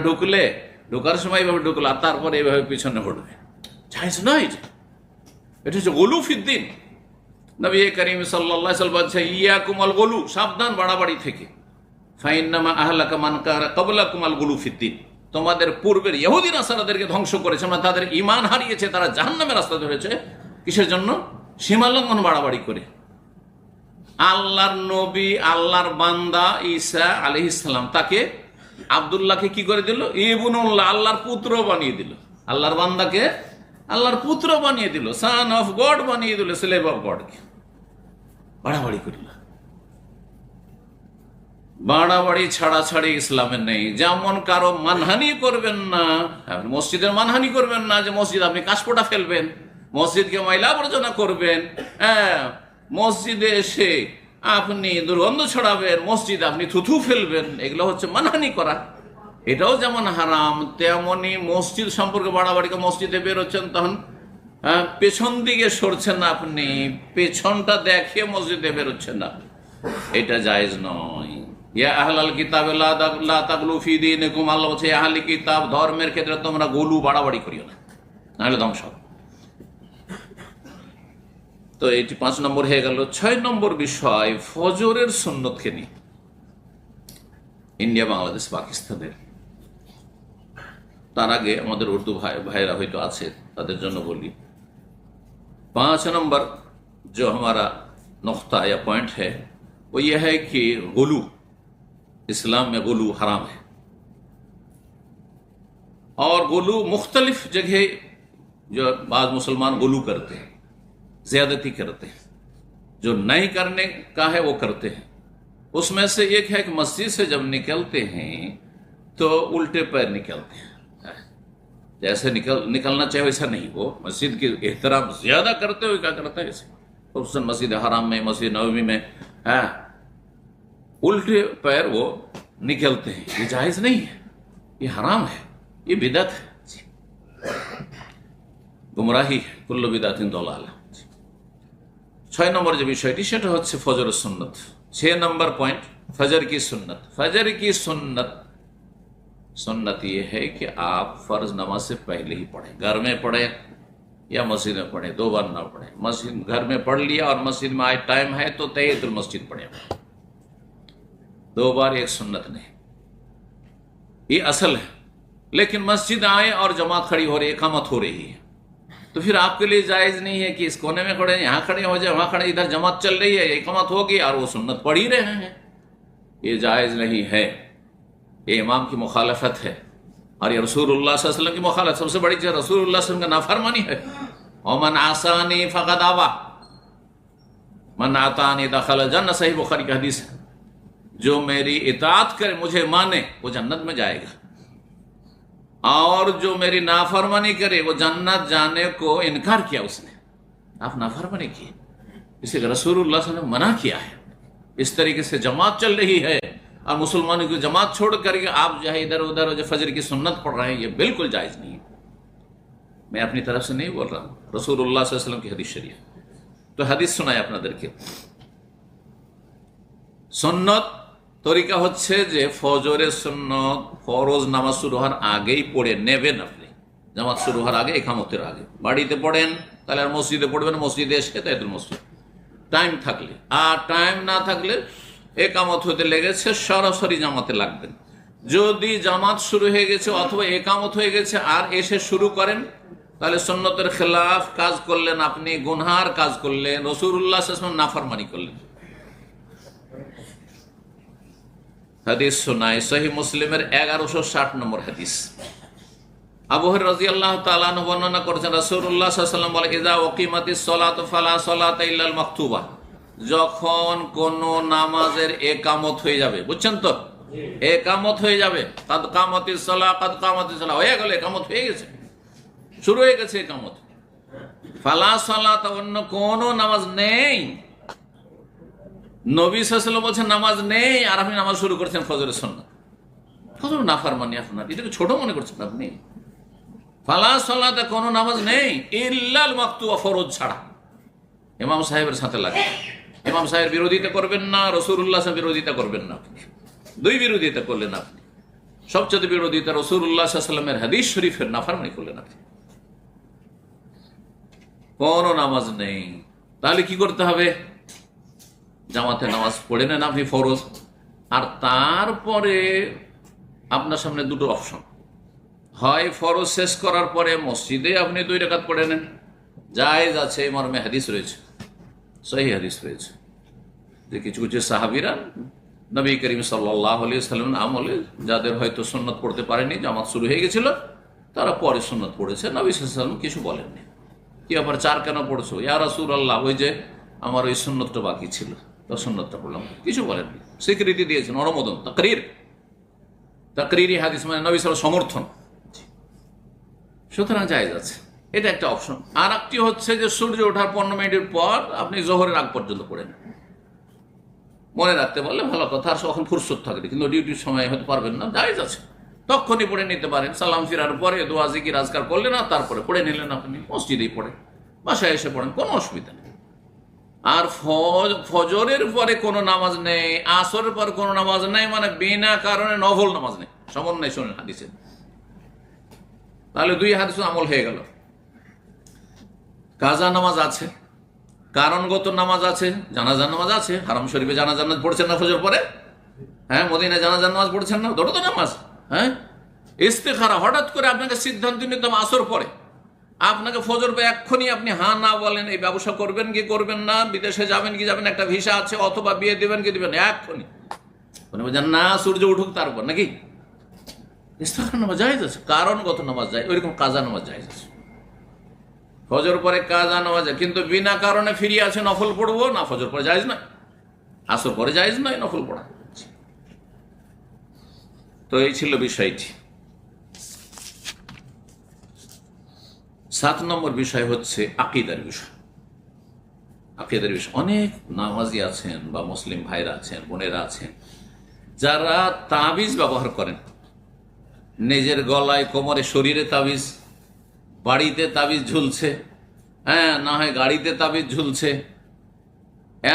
ঢোকার সময় এইভাবে ঢুকলো আর তারপরে এইভাবে পিছনে হটবে, জায়েজ নয়। এটা হচ্ছে গুলু ফিদ্দিন। নবী করিম সাল্লাল্লাহু আলাইহি ওয়াসাল্লাম বলছেন, ইয়াকুমুল গুলু, সাবধান বাড়াবাড়ি থেকে। ফাইন্নামা আহলাকা মান কানা ক্বাবলাকুমুল গুলু ফিদ্দিন, তোমাদের পূর্বের ইহুদি নাসারাদেরকে ধ্বংস করেছে, মানে তাদের ঈমান হারিয়েছে, তারা জাহান্নামের রাস্তা ধরেছে। কিসের জন্য? সীমালঙ্ঘন, বাড়াবাড়ি করে। আল্লাহর নবী, আল্লাহর বান্দা ঈসা আলাইহিস সালাম, তাকে আব্দুল্লাহকে কি করে দিল? ইবনুল্লাহ, আল্লাহর পুত্র বানিয়ে দিল। আল্লাহর বান্দাকে আল্লাহর পুত্র বানিয়ে দিল, সান অফ গড বানিয়ে দিল, স্লেভ অফ গডকে। বাড়াবাড়ি করিল। বাড়াবাড়ি ছাড়াছাড়ি ইসলামের নেই। যেমন কারো মানহানি করবেন না, মসজিদের মানহানি করবেন না, যে মসজিদ আপনি কাশপোটা ফেলবেন, মসজিদকে ময়লা আবর্জনা করবেন, হ্যাঁ মসজিদে এসে আপনি দুর্গন্ধ ছড়াবেন, মসজিদে আপনি থুথু ফেলবেন, এগুলো হচ্ছে মানহানি করা। এটাও যেমন হারাম, তেমনি মসজিদ সম্পর্কে বাড়াবাড়ি। মসজিদে বেরোচ্ছেন তখন পেছন দিকে সরছেন না, আপনি পেছনটা দেখে মসজিদে বেরোচ্ছেন না, এটা জায়েজ নয়। ইয়া আহলাল কিতাব লা তাগলু ফি দীনিকুম, আল্লাহ বলছে আহলি কিতাব, ধর্মের ক্ষেত্রে তোমরা গলু বাড়াবাড়ি করিও না, নাহলে ধ্বংস। তো এটি 5 নম্বর হয়ে গেল। 6 নম্বর বিষয় ফজরের সুন্নতকে নিয়ে। ইন্ডিয়া, বাংলাদেশ, পাকিস্তানের, তার আগে আমাদের উর্দু ভাইরা হয়তো আছে, তাদের জন্য বলি। 5 नंबर जो हमारा नुक्ता या पॉइंट है वो ये है कि गुलू, इस्लाम में गुलू हराम है। और गुलू मुख्तलिफ जगह जो बाद मुसलमान गुलू करते हैं, ज्यादती करते हैं, जो नहीं करने का है वो करते हैं। उसमें से एक है कि मस्जिद से जब निकलते हैं तो उल्टे पैर निकलते हैं। जैसे निकलना चाहिए वैसा नहीं, वो मस्जिद की एहतराम ज्यादा करते हुए क्या करता है ऐसे, खुसूसन मस्जिद हराम में, मस्जिद नबवी में उल्टे पैर वो निकलते हैं। ये जायज नहीं है, ये हराम है, ये बिदअत है, गुमराही है, कुल्लु बिदअतिन दलाला। 6 নম্বর যে বিষয়টি সেটা হচ্ছে ফজরের সুন্নত। 6 নম্বর পয়েंट फजर की सुन्नत। फजर की सुन्नत ये है कि आप फर्ज नमाज से पहले ही पढ़ें, घर में पढ़ें या मस्जिद में पढ़ें, 2 बार ना पढ़ें। मस्जिद घर में पढ़ लिया और मस्जिद में आए टाइम है तो तहियतुल मस्जिद पढ़ें, 2 बार, एक सुन्नत नहीं, ये असल है। लेकिन मस्जिद आए और जमात खड़ी हो रही है, इकामत हो रही है, तो फिर आपके लिए जायज नहीं है कि इस कोने में खड़े, यहाँ खड़े हो जाए, वहां खड़े, इधर जमात चल रही है, इकामत होगी और वो सुन्नत पढ़ ही रहे हैं, ये जायज नहीं है। ये इमाम की मुखालफत है और ये रसूलुल्लाह सल्लल्लाहु अलैहि वसल्लम की मुखालफत। सबसे बड़ी चीज रसूलुल्लाह सल्लल्लाहु अलैहि वसल्लम का नाफरमानी है। और मन आसानी फक़द आवा, मन आतानी दखल जन्नत, सही बुखारी की हदीस है। जो मेरी इताअत करे, मुझे माने, वो जन्नत में जाएगा, और जो मेरी नाफरमानी करे वो जन्नत जाने को इनकार किया उसने, आप नाफरमानी की, इसे रसूलुल्लाह सल्लल्लाहु अलैहि वसल्लम मना किया है। इस तरीके से जमात चल रही है और मुसलमानों की जमात छोड़ करके आप जो है इधर उधर जो फजर की सुन्नत पढ़ रहे हैं, ये बिल्कुल जायज नहीं है। मैं अपनी तरफ से नहीं बोल रहा हूँ, रसूलुल्लाह सल्लल्लाहु अलैहि वसल्लम की हदीस शरीफ। तो হাদিস শোনাই আপনাদেরকে। সুন্নত তরিকা হচ্ছে যে ফজরের সুন্নত ফরজ নামাজ শুরু হওয়ার আগেই পড়ে নেবেন। আপনি জামাত শুরু হওয়ার আগে, ইকামতের আগে বাড়িতে পড়েন, তাহলে আর মসজিদে পড়বেন, মসজিদে এসে তাইতুল মসজিদ টাইম থাকলে। আর টাইম না থাকলে একামত হতে লেগেছে, সরাসরি জামাতে লাগবেন। যদি জামাত শুরু হয়ে গেছে অথবা একামত হয়ে গেছে আর এসে শুরু করেন, তাহলে সুন্নতের খেলাফ কাজ করলেন, আপনি গুনহার কাজ করলেন, রাসূলুল্লাহ সাল্লাল্লাহু আলাইহি ওয়াসাল্লাম নাফরমানি করলেন। হাদিস শোনায় সহিহ মুসলিমের 1160 নম্বর হাদিস। আবু হুরায়রা রাদিয়াল্লাহু তাআলা আনহু বর্ণনা করেছেন, রাসূলুল্লাহ সাল্লাল্লাহু আলাইহি ওয়াসাল্লাম বলে, ইযা উকিমাতিস সালাতু ফালা সালাতা ইল্লাল মাকতুবা। যখন কোন নামাজের একামত হয়ে যাবে, বুঝছেন তো, একামত হয়ে যাবে, কাদ কামাতিস সালাহ, কাদ কামাতিস সালাহ হয়ে গেল, একামত হয়ে গেছে, শুরু হয়ে গেছে একামত। ফালা সালাত, অন্য কোন নামাজ নেই। নবী সাল্লাল্লাহু আলাইহি ওয়াসাল্লাম বলছেন নামাজ নেই, আর আপনি নামাজ শুরু করছেন ফজরের সুন্নাত। কত নাফরমানি আপনার, এটাকে ছোট মনে করছেন আপনি। ফালা সালাত, কোন নামাজ নেই, ইল্লাল মাকতুবা, ফরজ ছাড়া। ইমাম সাহেবের সাথে লাগে, ইমাম সাহেবের বিরোধিতা করবেন না, রাসূলুল্লাহ সাল্লাল্লাহু আলাইহি ওয়াসাল্লাম বিরোধিতা করবেন না। দুই বিরোধিতা করলেন আপনি। সবচেয়ে বিরোধিতা রাসূলুল্লাহ সাল্লাল্লাহু আলাইহি ওয়াসাল্লামের হাদিস শরীফের নাফরমানি করলেন আপনি। কোন নামাজ নেই, তাহলে কি করতে হবে? জামাতে নামাজ পড়ে নেন আপনি ফরজ, আর তারপরে আপনার সামনে দুটো অপশন। হয় ফরজ শেষ করার পরে মসজিদে আপনি 2 রাকাত পড়ে নেন, জায়েজ আছে, এই মর্মে হাদিস রয়েছে, সহিহ হাদিস রয়েছে যে কিছু কিছু সাহাবীরা নবী করিম সাল্লাল্লাহু আলাইহি ওয়াসাল্লাম আমলে যাদের হয়তো সুন্নত পড়তে পারেনি, জামাত শুরু হয়ে গেছিল, তারা পরে সুন্নত পড়েছে, নবী সাল্লাল্লাহু আলাইহি ওয়াসাল্লাম কিছু বলেননি। কি ব্যাপার, 4 কেন পড়ছো? ইয়া রাসূলুল্লাহ, ওই যে আমার ওই সুন্নতটা বাকি ছিল, তো সুন্নতটা পড়লাম, কিছু বলেননি, স্বীকৃতি দিয়েছেন, অনুমোদন, তাকরীরি হাদিস মানে নবী সাল্লাল্লাহু সমর্থন। সুতরাং জায়েজ আছে, এটা একটা অপশন। আর একটি হচ্ছে যে সূর্য ওঠার 15 মিনিটের পর আপনি জোহরের আগ পর্যন্ত পড়েন। মনে রাখতে পারলে ভালো কথা, আর তখন ফুরসত থাকবে, কিন্তু ডিউটির সময় হতে পারবেন না, জায়েজ আছে, তখনই পড়ে নিতে পারেন। সালাম ফিরার পরে দোয়া জিকির আজকার করলেন, আর তারপরে পড়ে নিলেন, আপনি মসজিদেই পড়েন, বাসায় এসে পড়েন, কোনো অসুবিধা নেই। আর ফজরের পরে কোনো নামাজ নেই, আসরের পর কোনো নামাজ নেই, মানে বিনা কারণে নফল নামাজ নেই, সমন্বয় শোনেন হাদিসে। তাহলে 2 হাদিস আমল হয়ে গেল। কাজা নামাজ আছে, কারণগত নামাজ আছে, জানাজার নামাজ আছে। হারাম শরীফে জানাজার নামাজ পড়ছেন না ফজর পরে? হ্যাঁ, মদিনায় জানাজার নামাজ পড়ছেন না? ধরো তো নামাজ। হ্যাঁ, ইস্তেখারা, হঠাৎ করে আপনাকে সিদ্ধান্ত নিতে হবে আসর পরে, আপনাকে ফজর পরে এক্ষুনি আপনি হ্যাঁ না বলেন, এই ব্যবসা করবেন কি করবেন না, বিদেশে যাবেন কি যাবেন, একটা ভিসা আছে, অথবা বিয়ে দিবেন কি দিবেন, এক্ষুনি বলছেন না, সূর্য উঠুক তারপর, নাকি? ইস্তেখারা নামাজ জায়েজ আছে, কারণগত নামাজ যায়, ওইরকম কাজা নামাজ জায়েজ আছে। ফজর পরে কাজা নামাজ, কিন্তু বিনা কারণে ফিরিয়ে আছে নফল পড়বো না, ফজর পরে জায়েজ নয়, আসর পরে জায়েজ নয় নফল পড়া। তো এই ছিল বিষয়টি। 7 নম্বর বিষয় হচ্ছে আকীদার বিষয়। আকীদার বিষয়, অনেক নামাজি আছেন বা মুসলিম ভাইরা আছেন, বোনেরা আছেন, যারা তাবিজ ব্যবহার করেন, নিজের গলায়, কোমরে, শরীরে তাবিজ, বাড়িতে তাবিজ ঝুলছে, হ্যাঁ, না হয় গাড়িতে তাবিজ ঝুলছে,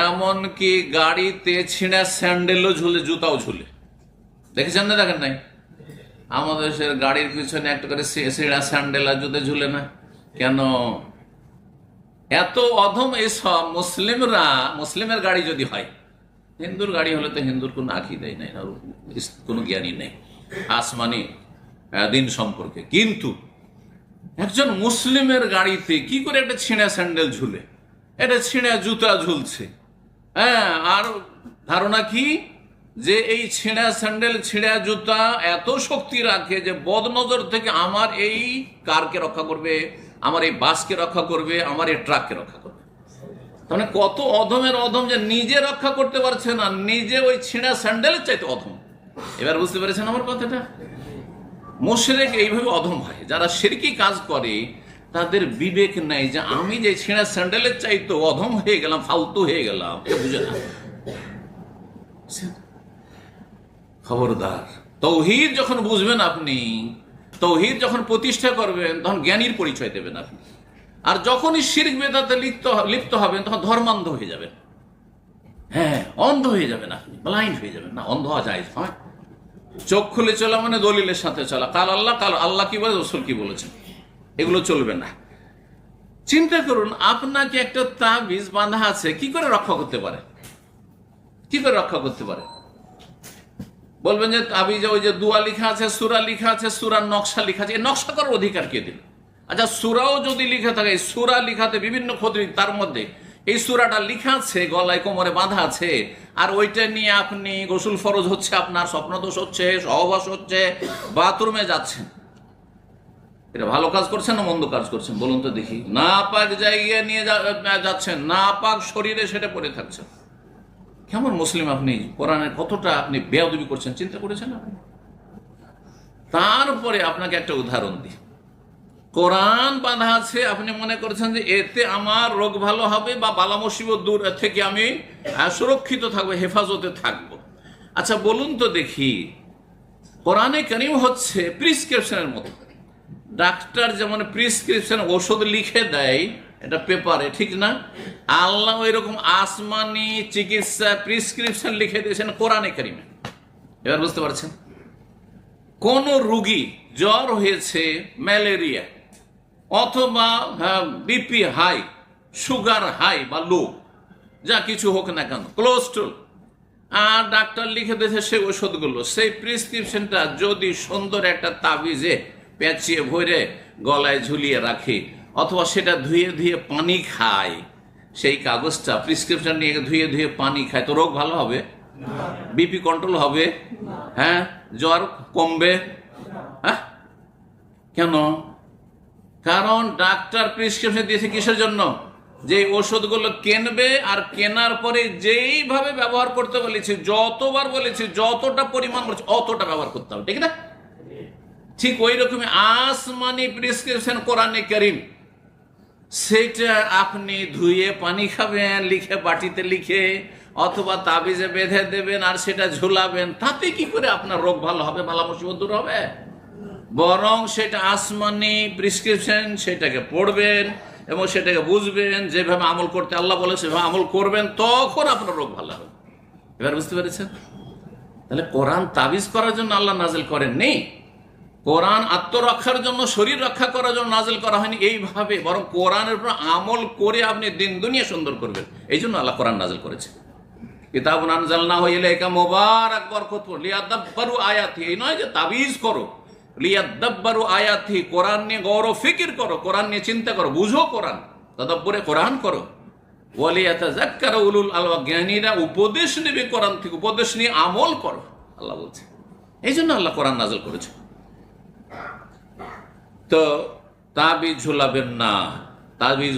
এমনকি গাড়িতে ছিঁড়া স্যান্ডেলও ঝুলে, জুতাও ঝুলে। দেখেছেন না? দেখেন নাই? আমাদের দেশের গাড়ির পিছনে একটা করে ছিঁড়া স্যান্ডেল আর জুতে ঝুলে না কেন? এত অধম এসব মুসলিমরা। মুসলিমের গাড়ি যদি হয়, হিন্দুর গাড়ি হলে তো হিন্দুর কোনো আকীদাই নাই, কোনো জ্ঞানই নেই আসমানি দিন সম্পর্কে। কিন্তু একজন মুসলিমের গাড়িতে কি করে একটা ছিঁড়া স্যান্ডেল ঝুলে, এটা ছিঁড়া জুতা ঝুলছে, হ্যাঁ, আর ধারণা কি যে এই ছিঁড়া স্যান্ডেল, ছিঁড়া জুতা এত শক্তি রাখে যে বদনজর থেকে আমার এই কারকে রক্ষা করবে, আমার এই বাসকে রক্ষা করবে, আমার এই ট্রাককে রক্ষা করবে। তাহলে কত অধমের অধম, যে নিজে রক্ষা করতে পারছে না, নিজে ওই ছিঁড়া স্যান্ডেলের চাইতে অধম। এবার বুঝতে পেরেছেন আমার কথাটা? মুশরিক এইভাবে অধম হয়, যারা শিরকি কাজ করে তাদের বিবেক নাই যে আমি যে ছেঁড়া স্যান্ডেলের চাইতো অধম হয়ে গেলাম, ফালতু হয়ে গেলাম, এ বুঝে না। খবরদার, তৌহিদ যখন বুঝবেন আপনি, তৌহিদ যখন প্রতিষ্ঠা করবেন, তখন জ্ঞানীর পরিচয় দেবেন আপনি। আর যখনই শিরক বেদাতে লিপ্ত হবেন, তখন ধর্মান্ধ হয়ে যাবেন। হ্যাঁ, অন্ধ হয়ে যাবেন আপনি, ব্লাইন্ড হয়ে যাবেন। না, অন্ধ হওয়া যায় হয়। চোখ খুলে চলা মানে দলিলের সাথে চলা, কাল আল্লাহ কি বলে, রসুল কি বলেছেন, এগুলো চলবে না। চিন্তা করুন, আপনাকে একটা তাবিজ বাঁধা আছে, কি করে রক্ষা করতে পারে? কি করে রক্ষা করতে পারে? বলবেন যে তাবিজে ওই যে দুয়া লিখা আছে, সূরা লিখা আছে, সূরার নকশা লিখা আছে, এই নকশা করার অধিকার কে দিল? আচ্ছা, সূরাও যদি লিখে থাকে, সূরা লিখাতে বিভিন্ন ক্ষতি, তার মধ্যে এই সূরাটা লিখা আছে, গলায় কোমরে বাঁধা আছে, আর ওইটা নিয়ে আপনি গোসল ফরজ হচ্ছে, আপনার স্বপ্নদোষ হচ্ছে, সহবাস হচ্ছে, বাথরুমে যাচ্ছেন, এটা ভালো কাজ করছেন না মন্দ কাজ করছেন বলুন তো দেখি? না পাক জায়গায় নিয়ে যাচ্ছেন, না পাক শরীরে সেটা পড়ে থাকছেন। কেমন মুসলিম আপনি? কোরআনের কতটা আপনি বেয়াদবি করছেন চিন্তা করেছেন আপনি? তারপরে আপনাকে একটা উদাহরণ দিই। কোরআন বাঁধা আছে, আপনি মনে করছেন যে এতে আমার রোগ ভালো হবে বা বালা মুসিবত দূর থেকে আমি সুরক্ষিত থাকবো, হেফাজতে থাকবো। আচ্ছা বলুন তো দেখি, কোরআনে কারীম হচ্ছে প্রিসক্রিপশনের মতো। ডাক্তার যেমন প্রিসক্রিপশন ওষুধ লিখে দেয়, এটা পেপারে, ঠিক না? আল্লাহ এরকম আসমানি চিকিৎসা প্রিসক্রিপশন লিখে দিয়েছেন কোরআনে কারীমে। এবার বুঝতে পারছেন? কোন রোগী জ্বর হয়েছে, ম্যালেরিয়া অথবা বিপি হাই, সুগার হাই বা লো, যা কিছু হোক না কেন, কোলেস্ট্রল, আর ডাক্তার লিখে দিয়েছে সেই ওষুধগুলো, সেই প্রিসক্রিপশনটা যদি সুন্দর একটা তাবিজে পেঁচিয়ে ভরে গলায় ঝুলিয়ে রাখি, অথবা সেটা ধুয়ে ধুয়ে পানি খায়, সেই কাগজটা প্রিসক্রিপশন নিয়ে ধুয়ে ধুয়ে পানি খায়, তো রোগ ভালো হবে? বিপি কন্ট্রোল হবে? হ্যাঁ, জ্বর কমবে? হ্যাঁ, কেন? কারণ ডাক্তার প্রিসক্রিপশন দিয়েছে কিসের জন্য? যে ওষুধগুলো কিনবে, আর কেনার পরে যেইভাবে ব্যবহার করতে বলেছে, যতবার বলেছে, যতটা পরিমাণ বলেছে, অতটা ব্যবহার করতে হবে, ঠিক না? ঠিক ওই রকমই আসমানি প্রিসক্রিপশন কোরআনে কারীম, সেটা আপনি ধুয়ে পানি খাবেন, লিখে বাটিতে লিখে, অথবা তাবিজে বেঁধে দেবেন আর সেটা ঝুলাবেন, তাতে কি করে আপনার রোগ ভালো হবে, বালা মুসিবত দূর হবে? বরং সেটা আসমানি প্রিসক্রিপশন, সেটাকে পড়বেন এবং সেটাকে বুঝবেন, যেভাবে আমল করতে আল্লাহ বলে সেভাবে আমল করবেন, তখন আপনার রোগ ভালো হবে। এবার বুঝতে পেরেছেন? তাহলে কোরআন তাবিজ করার জন্য আল্লাহ নাজিল করেননি, কোরআন আত্মরক্ষার জন্য, শরীর রক্ষা করার জন্য নাজিল করা হয়নি এইভাবে, বরং কোরআনের উপর আমল করে আপনি দিন দুনিয়া সুন্দর করবেন, এই জন্য আল্লাহ কোরআন নাজিল করেছে। কিতাবুন আনজালনাহু ইলাইকা মুবারাক, বরকতপূর্ণ, লিয়াদাব্বারু আয়াতি, এই নয় যে তাবিজ করো, লিয়াদাব্বারু আয়াতি, কোরআন নিয়ে গৌর ফিকির করো, কোরআন নিয়ে চিন্তা করো, বুঝো কোরআন, তাদাব্বুরে কোরআন করো, ওয়ালিয়াতাযাক্কারু উলুল আলবাব, জ্ঞানীরা উপদেশ নেবে কোরআন থেকে, উপদেশ নিয়ে আমল করো, আল্লাহ বলছে। এই জন্য আল্লাহ কোরআন নাজিল করেছে। তো তাবিজ ঝুলাবেন না। তাবিজ,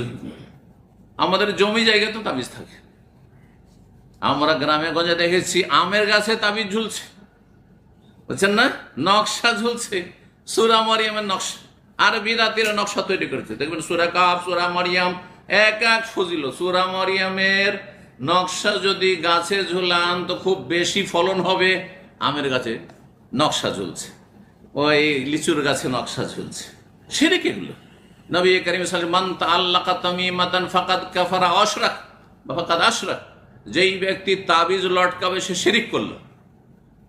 আমাদের জমি জায়গায় তো তাবিজ থাকে, আমরা গ্রামে গঞ্জে দেখেছি আমের গাছে তাবিজ ঝুলছে, বুঝছেন না? নকশা ঝুলছে, সূরা মারিয়ামের নকশা, আর বিদাতিরা নকশা তৈরি করেছে, দেখবেন সূরা কাফ, সূরা মারিয়াম, এক এক ফজিল। সূরা মারিয়ামের নকশা যদি গাছে ঝুলান তো খুব বেশি ফলন হবে, আমের গাছে নকশা ঝুলছে, ওই লিচুর গাছে নকশা ঝুলছে, শিরক এগুলো। নবী কারীম সাল্লাল্লাহু আলাইহি ওয়াসাল্লাম, মান তাআল্লাকা তামিমাতান ফাকাদ কাফারা আশরাক বা ফাকাদ আশরাক, যেই ব্যক্তি তাবিজ লটকাবে সে শিরক করলো।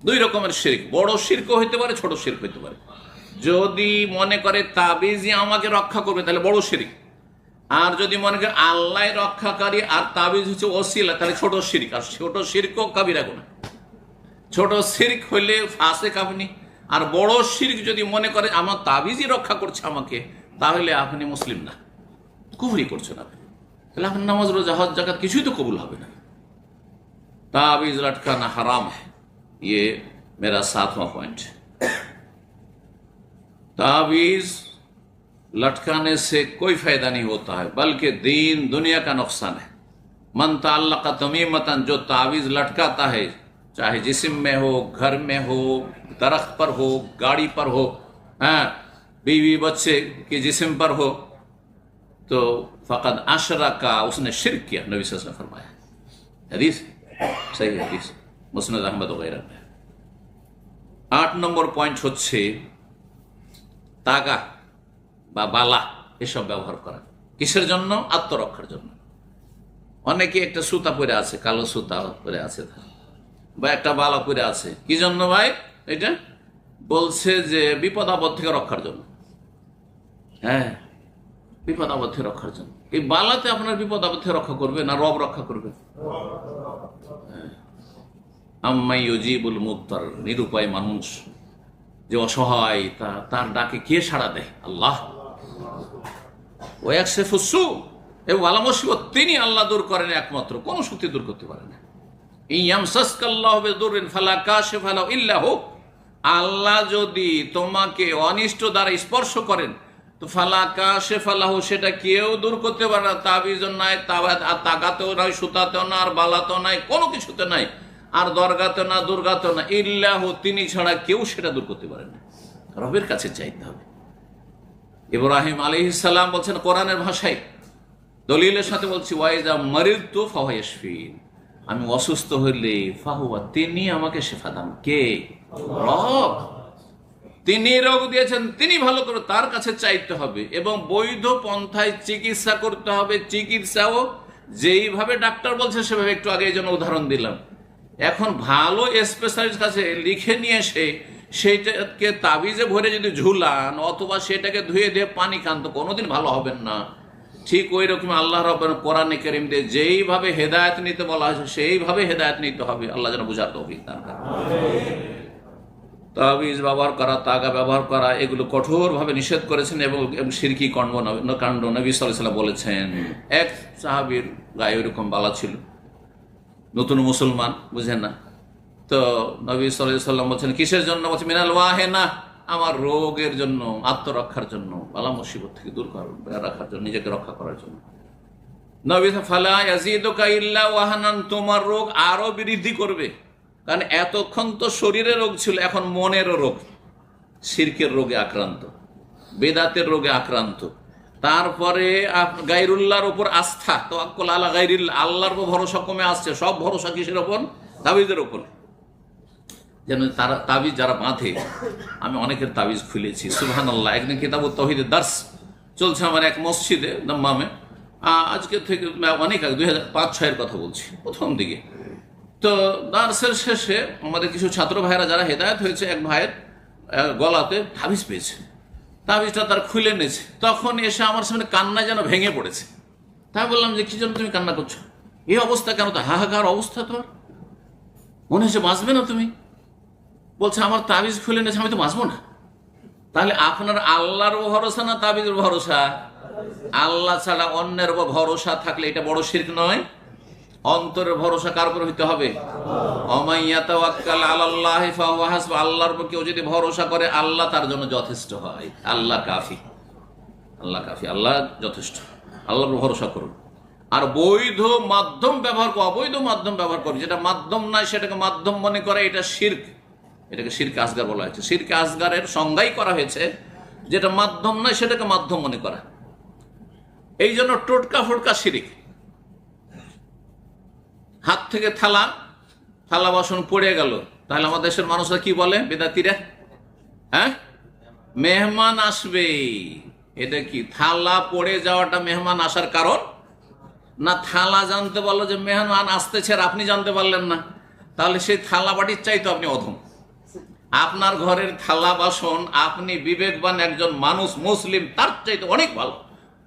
দুই রকমের শিরক, বড় শিরকও হইতে পারে, ছোট শিরক হইতে পারে। যদি মনে করে তাবিজই আমাকে রক্ষা করবে তাহলে বড় শিরক, আর যদি মনে করে আল্লাহ রক্ষাকারী আর তাবিজ হচ্ছে ওসিলা, তাহলে ছোট শিরক। আর ছোট শিরকও কাবিরা গুনাহ। ছোট শিরক হইলে ফাসেক আপনি, আর বড় শিরক যদি মনে করে আমার তাবিজই রক্ষা করছে আমাকে, তাহলে আপনি মুসলিম না, কুফরি করছেন আপনি। তাহলে আপনার নামাজ, রোজা, হজ, যাকাত কিছুই তো কবুল হবে না। ताबीज लटकाना हराम है, ये मेरा 7वां पॉइंट। ताबीज लटकाने से कोई फायदा नहीं होता है, बल्कि दीन दुनिया का नुकसान है। मन ताल्लक़ा तमीमतन, जो ताबीज लटकाता है, चाहे जिस्म में हो, घर में हो, दरख्त पर हो, गाड़ी पर हो, हाँ, बीवी बच्चे के जिस्म पर हो, तो फ़क़द अशरका, उसने शिर्क किया, नबी सल्लल्लाहु अलैहि वसल्लम फरमाया। हदीस सही हदीस, मुस्नद अहमद वगैरह में। 8 নম্বর পয়েন্ট হচ্ছে তাগা বা বালা এসব ব্যবহার করা। কিসের জন্য? আত্মরক্ষার জন্য। অনেকে একটা সুতা পরে আছে, কালো সুতা পরে আছে, বা একটা বালা পরে আছে, কি জন্য ভাই? এটা বলছে যে বিপদ আপদ থেকে রক্ষার জন্য। হ্যাঁ, বিপদ আপদ থেকে রক্ষার জন্য। এই বালাতে আপনার বিপদ আপদ থেকে রক্ষা করবে না রব রক্ষা করবে? আম্মাই ইউজিবুল মুদ্দার, নিরুপায় মানুষ যে অসহায়, তার ডাকে কে সাড়া দেয়? আল্লাহ। ওয়াকশিফুস সু, এবং আলা মুসিবত তিনি আল্লাহ দূর করেন একমাত্র, কোন শক্তি দূর করতে পারে না। ইয়ামসাসকাল্লাহু বিদুররিন ফালা কাশিফা লাহু ইল্লা হু, আল্লাহ যদি তোমাকে অনিষ্ট দ্বারা স্পর্শ করেন তো ফালা কাশিফা লাহু, সেটা কেউ দূর করতে পারে না। তাবিজও নাই, তাগাতেও নাই, সুতাতেও না, আর বালাতেও নাই, কোনো কিছুতে নাই, আর দরগাতে না, দুর্গাতেও না, ইল্লাহু, তিনি ছাড়া কেউ সেটা দূর করতে পারে না। রবের কাছে চাইতে হবে। ইব্রাহিম আলাইহিস সালাম বলছেন কোরআনের ভাষায়, দলিলের সাথে বলছি, ওয়াইজা মারিদতু ফাহুয়া ইয়াশফিন, আমি অসুস্থ হইলে ফাহুয়া, তিনি আমাকে শেফা দান। কে? রব। তিনি রোগ দিয়েছেন, তিনি ভালো করে, তার কাছে চাইতে হবে এবং বৈধ পন্থায় চিকিৎসা করতে হবে। চিকিৎসাও যেইভাবে ডাক্তার বলছে সেভাবে, একটু আগে এই জন্য উদাহরণ দিলাম। এখন ভালো স্পেশালিস্ট কাছে লিখে নিয়ে এসে সেইটাকে তাবিজে ভরে যদি ঝুলান অথবা সেটাকে ধুয়ে দিয়ে পানি খান তো কোনোদিন ভালো হবেন না। ঠিক ওই রকম আল্লাহ রাব্বুল কোরআনে কারীম দিয়ে যেইভাবে হেদায়েত নিতে বলা হয়েছে সেইভাবে হেদায়েত নিতে হবে। আল্লাহ যেন বুঝার তৌফিক দান করেন। তাবিজ ব্যবহার করা, তাগা ব্যবহার করা, এগুলো কঠোরভাবে নিষেধ করেছেন এবং শিরকি কাণ্ড নবী সাল্লাল্লাহু আলাইহি ওয়াসাল্লাম বলেছেন। এক সাহাবীর গায়ে ওইরকম বালা ছিল, নতুন মুসলমান, বুঝেন না, তো নবী সাল্লাল্লাহু আলাইহি ওয়াসাল্লাম বলছেন কিসের জন্য? বলছে মিনাল ওয়াহেনা, আমার রোগের জন্য, আত্মরক্ষার জন্য, বালা মুসিবত থেকে দূর রাখার জন্য, নিজেকে রক্ষা করার জন্য। নবী ফালা ইয়াজিদুকা ইল্লা ওয়াহানান, তোমার রোগ আরো বৃদ্ধি করবে, কারণ এতক্ষণ তো শরীরের রোগ ছিল, এখন মনেরও রোগ, শিরকের রোগে আক্রান্ত, বেদাতের রোগে আক্রান্ত, তারপরে গায়রুল্লাহর উপর আস্থা, তাওয়াক্কুল আলা গায়রিল্লাহ, আল্লাহর উপর ভরসা কমে আসছে। সব ভরসা কিসের উপর? তাবিজের উপর। যেন তারা তাবিজ যারা বাঁধে, আমি অনেকের তাবিজ খুলেছি, সুবহানাল্লাহ। একদিন কিতাবুত তাওহীদের দার্স চলছে আমার এক মসজিদে দাম্মামে, আজকে থেকে অনেক আগে 2005-06 কথা বলছি, প্রথম দিকে। তো দার্সের শেষে আমাদের কিছু ছাত্র ভাইরা যারা হেদায়েত হয়েছে, এক ভাইয়ের গলাতে তাবিজ পেয়েছে, তাবিজটা তার খুলে নিয়েছে। তখন এসে আমার সামনে কান্না যেন ভেঙে পড়েছে। তাই বললাম যে কি জন্য তুমি কান্না করছো? এই অবস্থা কেন? তো হাহাকার অবস্থা, তোমার মনে হচ্ছে বাঁচবে না তুমি। বলছে আমার তাবিজ খুলে নিয়েছে, আমি তো বাঁচবো না। তাহলে আপনার আল্লাহর ভরসা না তাবিজের ভরসা? আল্লাহ ছাড়া অন্যের উপর ভরসা থাকলে এটা বড় শিরক নয়? অন্তরের ভরসা কার উপর হইতে হবে? ওমাইয়া তাওয়াক্কাল আলাল্লাহি ফাহুয়া হাসবুহ, আল্লাহর উপর কেউ যদি ভরসা করে আল্লাহ তার জন্য যথেষ্ট হয়। আল্লাহ কাফি, আল্লাহ কাফি, আল্লাহ যথেষ্ট। আল্লাহর উপর ভরসা করুন। আর বৈধ মাধ্যম ব্যবহার করো, অবৈধ মাধ্যম ব্যবহার করো, যেটা মাধ্যম নয় সেটাকে মাধ্যম মনে করে, এটা শিরক। এটাকে শিরকে আসগার বলা হয়েছে। শিরকে আসগারের সংজ্ঞাই করা হয়েছে যেটা মাধ্যম নয় সেটাকে মাধ্যম মনে করা। এই জন্য টোটকা ফোটকা শিরিক। হাত থেকে থালা বাসন পড়ে গেল, তাহলে আমাদের দেশের মানুষরা কি বলে? বেদাতিরা, হ্যাঁ, মেহমান আসবে। এটা কি থালা পড়ে যাওয়াটা মেহমান আসার কারণ? না থালা জানতে পারলো যে মেহমান আসতেছে আর আপনি জানতে পারলেন না, তাহলে সেই থালা বাটির চাইতো আপনি অধম। আপনার ঘরের থালা বাসন আপনি বিবেকবান একজন মানুষ, মুসলিম, তার চাইতে অনেক ভালো,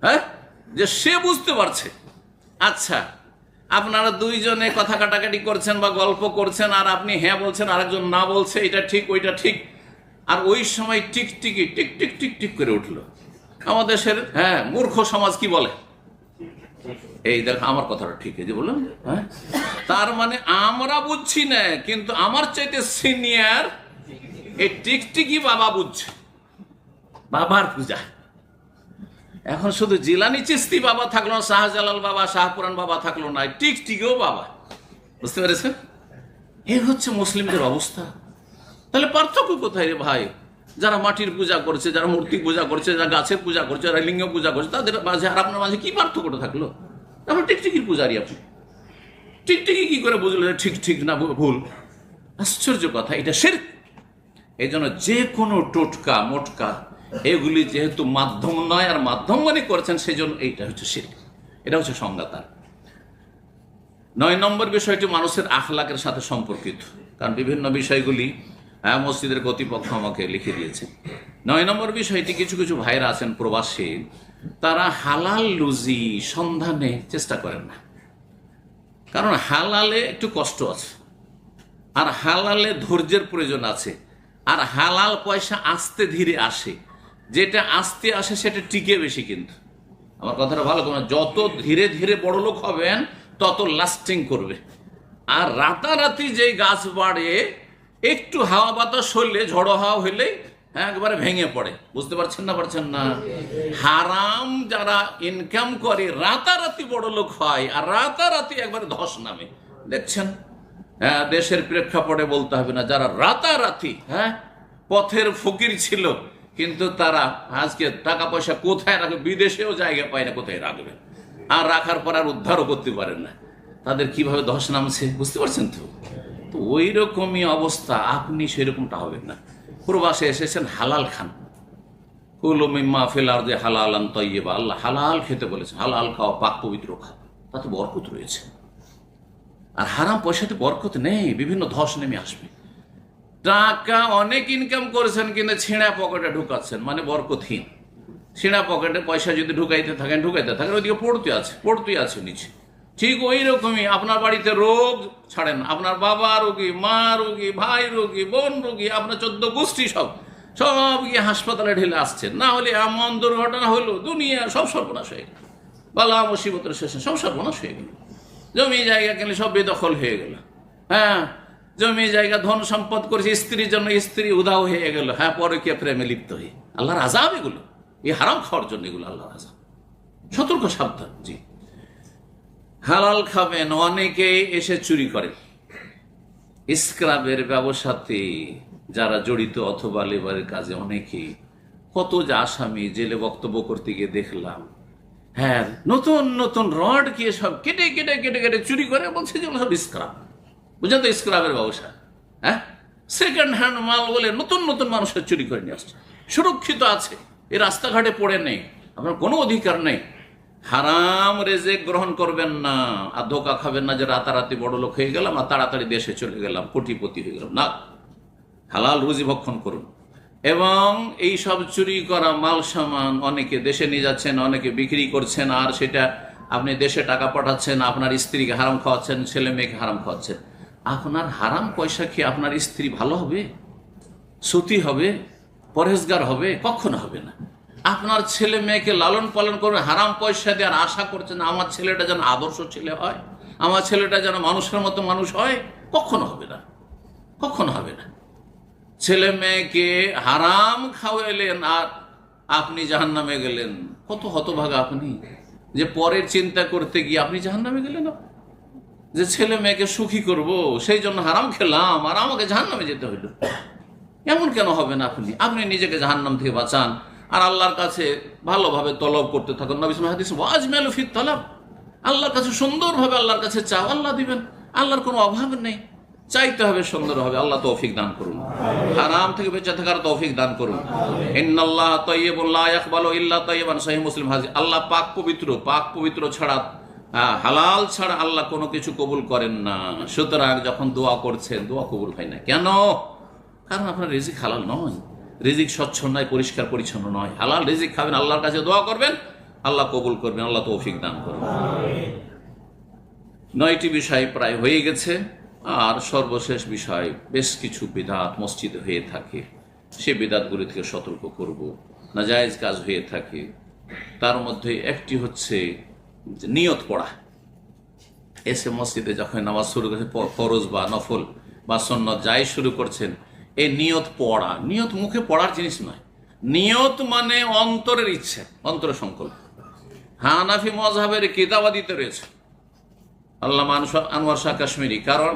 হ্যাঁ, যে সে বুঝতে পারছে। আচ্ছা, আপনারা দুইজনে কথা কাটাকাটি করছেন বা গল্প করছেন, আর আপনি হ্যাঁ বলছেন, আরেকজন না বলছে, এটা ঠিক ওইটা ঠিক, আর ওই সময় টিকটিকি টিক টিক টিক টিক করে উঠলো। আমাদের দেশের হ্যাঁ মূর্খ সমাজ কি বলে? এই দেখো আমার কথাটা ঠিক আছে বললাম, হ্যাঁ, তার মানে আমরা বুঝছি না, কিন্তু আমার চাইতে সিনিয়র এই টিকটিকি বাবা বুঝছে। বাবার পূজা এখন শুধু জিলানি চিস্তি বাবা থাকলো না, শাহজালাল বাবা, শাহপুরান বাবা থাকলো না, টিকটিকিও বাবা। বুঝতে পেরেছেন? এই হচ্ছে মুসলিমদের অবস্থা। তাহলে পার্থক্য কোথায় রে ভাই? যারা মাটির পূজা করছে, যারা মূর্তি পূজা করছে, যারা গাছের পূজা করছে, যারা লিঙ্গ পূজা করছে, তাদের মাঝে আর আপনার মাঝে কি পার্থক্যটা থাকলো? তারপর টিকটিকির পূজারি আপনি, টিকটিকি কি করে বুঝলেন ঠিক ঠিক না ভুল? আশ্চর্য কথা, এটা শিরক। এই জন্য যে কোনো টোটকা মোটকা এগুলি যেহেতু মাধ্যম নয় আর মাধ্যম মনে করছেন, সেই জন্য এইটা হচ্ছে শিরক। এটা হচ্ছে সংজ্ঞা তার। 9 নম্বর বিষয়টি মানুষের আখলাকের সাথে সম্পর্কিত, কারণ বিভিন্ন বিষয়গুলি মসজিদের কর্তৃপক্ষ আমাকে লিখে দিয়েছে। 9 নম্বর বিষয়টি, কিছু কিছু ভাইরা আছেন প্রবাসী, তারা হালাল রুজি সন্ধানে চেষ্টা করেন না। কারণ হালালে একটু কষ্ট আছে, আর হালালে ধৈর্যের প্রয়োজন আছে, আর হালাল পয়সা আস্তে ধীরে আসে। যেটা আস্তে আসে সেটা টিকে বেশি। কিন্তু আমার কথাটা ভালো করে, যত ধীরে ধীরে বড় লোক হবেন তত লাস্টিং করবে। আর রাতারাতি যেই গাছ বাড়ে, একটু হাওয়া বাতাস হলে, ঝড়ো হাওয়া হইলে একবারে ভেঙে পড়ে। বুঝতে পারছেন না? হারাম যারা ইনকাম করে রাতারাতি বড় লোক হয়, আর রাতারাতি একবারে ধস নামে। দেখছেন, দেশের প্রেক্ষাপটে বলতে হবে না, যারা রাতারাতি পথের ফকির ছিল, কিন্তু তারা আজকে টাকা পয়সা কোথায় রাখবে, বিদেশেও জায়গা পায় না কোথায় রাখবে, আর রাখার পর আর উদ্ধারও করতে পারেন না। তাদের কিভাবে ধস নামছে বুঝতে পারছেন তো? তো ওই রকমই অবস্থা, আপনি সেরকমটা হবেন না। প্রবাসে এসেছেন, হালাল খান। কুলু মিম্মা ফিল আরদি হালালান তাইয়্যিবা, আল্লাহ হালাল খেতে বলেছেন। হালাল খাও, পাক পবিত্র খাও, তাতে বরকত রয়েছে। আর হারাম পয়সাতে বরকত নেই, বিভিন্ন ধস নেমে আসবে। টাকা অনেক ইনকাম করেছেন, কিন্তু ছেঁড়া পকেটে ঢুকাচ্ছেন, মানে বরকতহীন। ছেঁড়া পকেটে পয়সা যদি ঢুকাইতে থাকেন, ওইদিকে পড়তে আছে নিচে। ঠিক ওই রকমই আপনার বাড়িতে রোগ ছাড়েন, আপনার বাবা রোগী, মা রোগী, ভাই রোগী, বোন রোগী, আপনার 14 গোষ্ঠী সব গিয়ে হাসপাতালে ঢেলে আসছেন। না হলে এমন দুর্ঘটনা হলো, দুনিয়া সব সর্বনাশ হয়ে গেল, বালা মুসিবতের শেষে সব সর্বনাশ হয়ে গেল। জমি জায়গা কিনলে সব বেদখল হয়ে গেল। জমি জায়গা ধন সম্পদ করেছে, স্ত্রীর জন্য স্ত্রী উধাও হয়ে গেল। পরকীয়া প্রেমে লিপ্ত হয়ে। আল্লাহর আযাব এগুলো, এই হারাম খাওয়ার জন্য এগুলো আল্লাহর আযাব। সতর্ক, সাবধান। জি, হালাল খাবেন। অনেকে এসে চুরি করে। স্ক্রাবের ব্যবসাতে যারা জড়িত অথবা লেবারের কাজে, অনেকেই, কত যে আসামি জেলে বক্তব্য করতে গিয়ে দেখলাম, নতুন নতুন রড কে সব কেটে কেটে কেটে কেটে চুরি করে, বলছে যে সব স্ক্রাব। বুঝলেন তো, স্ক্রাবের ব্যবসা। সেকেন্ড হ্যান্ড মাল বলে নতুন নতুন মানুষের চুরি করে নিয়ে আসছে। সুরক্ষিত আছে, এই রাস্তাঘাটে পড়ে নেই, আপনার কোনো অধিকার নেই। হারাম রেজেক গ্রহণ করবেন না, আর ধোকা খাবেন না যে রাতারাতি বড় লোক হয়ে গেলাম আর তাড়াতাড়ি দেশে চলে গেলাম, কোটিপতি হয়ে গেলাম। না, হালাল রুজি ভক্ষণ করুন। এবং এই সব চুরি করা মাল সামান অনেকে দেশে নিয়ে যাচ্ছেন, অনেকে বিক্রি করছেন, আর সেটা আপনি দেশে টাকা পাঠাচ্ছেন, আপনার স্ত্রীকে হারাম খাওয়াচ্ছেন, ছেলে মেয়েকে হারাম খাওয়াচ্ছেন। আপনার হারাম পয়সা খেয়ে আপনার স্ত্রী ভালো হবে, সতী হবে, পরহেজগার হবে? কখনো হবে না। আপনার ছেলে মেয়েকে লালন পালন করবে হারাম পয়সা দিয়ে, আর আশা করছেন আমার ছেলেটা যেন আদর্শ ছেলে হয়, আমার ছেলেটা যেন মানুষের মতো মানুষ হয়? কখনো হবে না, কখনো হবে না। ছেলে মেয়েকে হারাম খাওয়াইলেন আর আপনি জাহান্নামে গেলেন। কত হতভাগা আপনি, যে পরের চিন্তা করতে গিয়ে আপনি জাহান্নামে গেলেন। যে ছেলে মেয়েকে সুখী করব, সেই জন্য হারাম খেলাম, আর আমাকে জাহান্নামে যেতে হইল। এমন কেন হবেন আপনি? আপনি নিজেকে জাহান্নাম থেকে বাঁচান, আর আল্লাহর কাছে ভালোভাবে তলব করতে থাকুন। নবী সাল্লাল্লাহু আলাইহি ওয়াসাল্লাম ওয়াজমালু ফিত তালাব, আল্লাহর কাছে সুন্দরভাবে আল্লাহর কাছে চাও, আল্লাহ দিবেন। আল্লাহর কোনো অভাব নেই, চাইতে হবে সুন্দর হবে। আল্লাহ তৌফিক দান করুন, হারাম থেকে বেঁচে থাকার তৌফিক দান করুন। ইন্নাল্লাহ তাইয়্যিবুন লা ইয়াকবালু ইল্লা তাইয়্যিবান, সহিহ মুসলিম হাদিস। আল্লাহ পাক পবিত্র, পাক পবিত্র ছাড়া, হালাল ছাড়া আল্লাহ কোনো কিছু কবুল করেন না। সুতরাং যখন দোয়া করছেন, দোয়া কবুল হয় না কেন? কারণ আপনার রিজিক হালাল নয়, রিজিক স্বচ্ছ নয়, পরিষ্কার পরিচ্ছন্ন নয়। হালাল রিজিক খাবেন, আল্লাহর কাছে দোয়া করবেন, আল্লাহ কবুল করবেন, আল্লাহ তৌফিক দান করবেন। 9টি বিষয় প্রায় হয়ে গেছে। আর সর্বশেষ বিষয়, বেশ কিছু বিদআত মসজিদে হয়ে থাকে, সে বিদআতগুলি থেকে সতর্ক করব। নাজায়েজ কাজ হয়ে থাকে, তার মধ্যে একটি হচ্ছে নিয়ত পড়া। এসে মসজিদে যখন নামাজ শুরু করছে, ফরজ বা নফল বা সুন্নত যাই শুরু করছেন, এই নিয়ত পড়া। নিয়ত মুখে পড়ার জিনিস নয়। নিয়ত মানে অন্তরের ইচ্ছা, অন্তরের সংকল্প। হানাফি মযহাবের কিতাবাদিতে রয়েছে আল্লামা আনোয়ার শাহ কাশ্মীরি। কারণ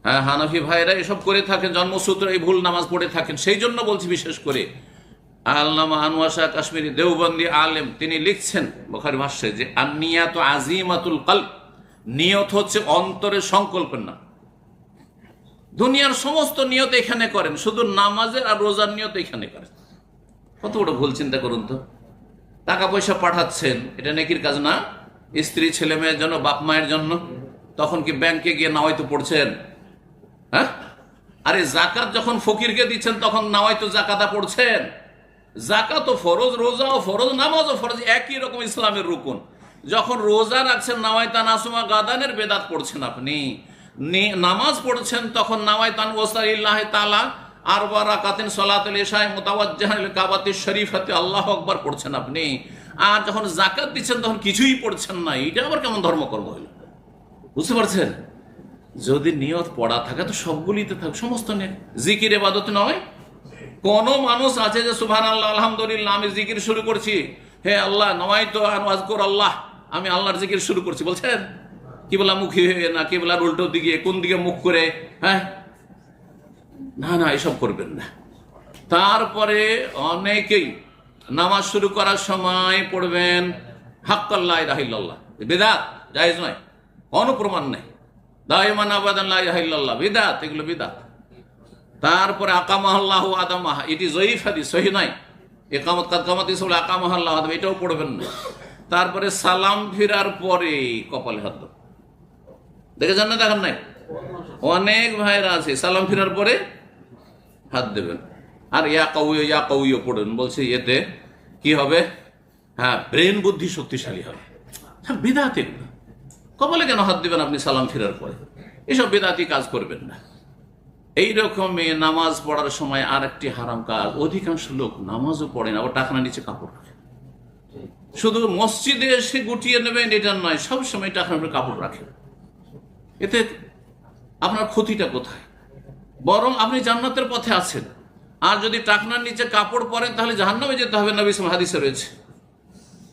হ্যাঁ, হানাফি ভাইরা এসব করে থাকেন, জন্মসূত্র এই ভুল নামাজ পড়ে থাকেন। সেই জন্য বলছি, বিশেষ করে আল্লামা আনোয়ার শাহ কাশ্মীরি দেওবন্দি আলেম তিনি লিখছেন বুখারী ভাষ্যে যে আন-নিয়াতু আজিমাতুল কলব, নিয়ত হচ্ছে অন্তরের সংকল্পের নাম। দুনিয়ার সমস্ত নিয়ত এখানে করেন, শুধু নামাজের আর রোজার নিয়ত এখানে করেন। কত বড় ভুল, চিন্তা করুন তো। টাকা পয়সা পাঠাচ্ছেন, এটা নেকির কাজ না? স্ত্রী ছেলে মেয়ের জন্য, বাপ মায়ের জন্য, তখন কি ব্যাংকে গিয়ে নাওয়াইতো পড়ছেন? হ্যাঁ, আরে জাকাত যখন ফকিরকে দিচ্ছেন তখন নাওয়াইতো জাকাতা পড়ছেন। জাকাতও ফরজ, রোজাও ফরজ, নামাজও ফরজ, একই রকম ইসলামের রুকুন। যখন রোজা রাখছেন নাওয়াইতা নাসুমা গাদানের বেদাত পড়ছেন আপনি। নামাজ পড়ছেন তখন নাওয়াইতান ওয়াসালিল্লাহি তাআলা আরবা রাকাতিন সালাতুল ইশা মুতাওয়াজ্জিহান লিল কাবাতিশ শরীফাতি আল্লাহু আকবার পড়ছেন আপনি। আর যখন যাকাত দিচ্ছেন তখন কিছুই পড়ছেন না। এটা আবার কেমন ধর্মকর্ম হইল? বুঝতে পারছেন? যদি নিয়ত পড়া থাকে তো সবগুলিতে থাক, সমস্ত নেক। জিকির ইবাদত নয়? কোন মানুষ আছে যে সুবহানাল্লাহ আলহামদুলিল্লাহ আমি জিকির শুরু করছি, হে আল্লাহ নওয়াইতু আন আযকুর আল্লাহ, আমি আল্লাহর জিকির শুরু করছি বলছেন? কিবলা মুখী হয়ে না, কিবলার উল্টো দিকে, কোন দিকে মুখ করে? হ্যাঁ, না না, এসব করবেন না। তারপরে অনেকেই নামাজ শুরু করার সময় পড়বেন হাক্কাল লা ইলাহা ইল্লাল্লাহ, বিদআত, জায়েজ নয়, কোনো প্রমাণ নেই। দাইমান আবাদান লা ইলাহা ইল্লাল্লাহ, বিদআত, এগুলো বিদআত। তারপরে আকামাহুল্লাহু আদামাহ, এটি জয়ীফ হাদিস, সহিহ নয়। ইকামত কাদ কামাতি সাল্লাহ আকামাহুল্লাহু আদামাহ, এটাও পড়বেন না। তারপরে সালাম ফিরার পরে কপালে হাত দেবেন। দেখেছেন না? দেখেন নাই? অনেক ভাইরা আছে সালাম ফিরার পরে হাত দেবেন। আর ইয়া কাউইও পড়েন, বলছে এতে কি হবে? হ্যাঁ, ব্রেন বুদ্ধি শক্তিশালী হবে। বিদআত এগুলো। কপালে কেন হাত দিবেন আপনি সালাম ফিরার পরে? এসব বিদআতি কাজ করবেন না। এইরকমই নামাজ পড়ার সময় আর একটি হারাম কাজ, অধিকাংশ লোক নামাজও পড়ে না, আবার টাকনা নিচে কাপড় রাখে। শুধু মসজিদে এসে গুটিয়ে নেবেন এটা নয়, সবসময় টাকনার উপরে কাপড় রাখেন। এতে আপনার ক্ষতিটা কোথায়? বরং আপনি জান্নাতের পথে আছেন। আর যদি টাকনার নিচে কাপড় পরেন তাহলে জাহান্নামে যেতে হবে, নবী সাল্লাল্লাহু আলাইহি হাদিসে রয়েছে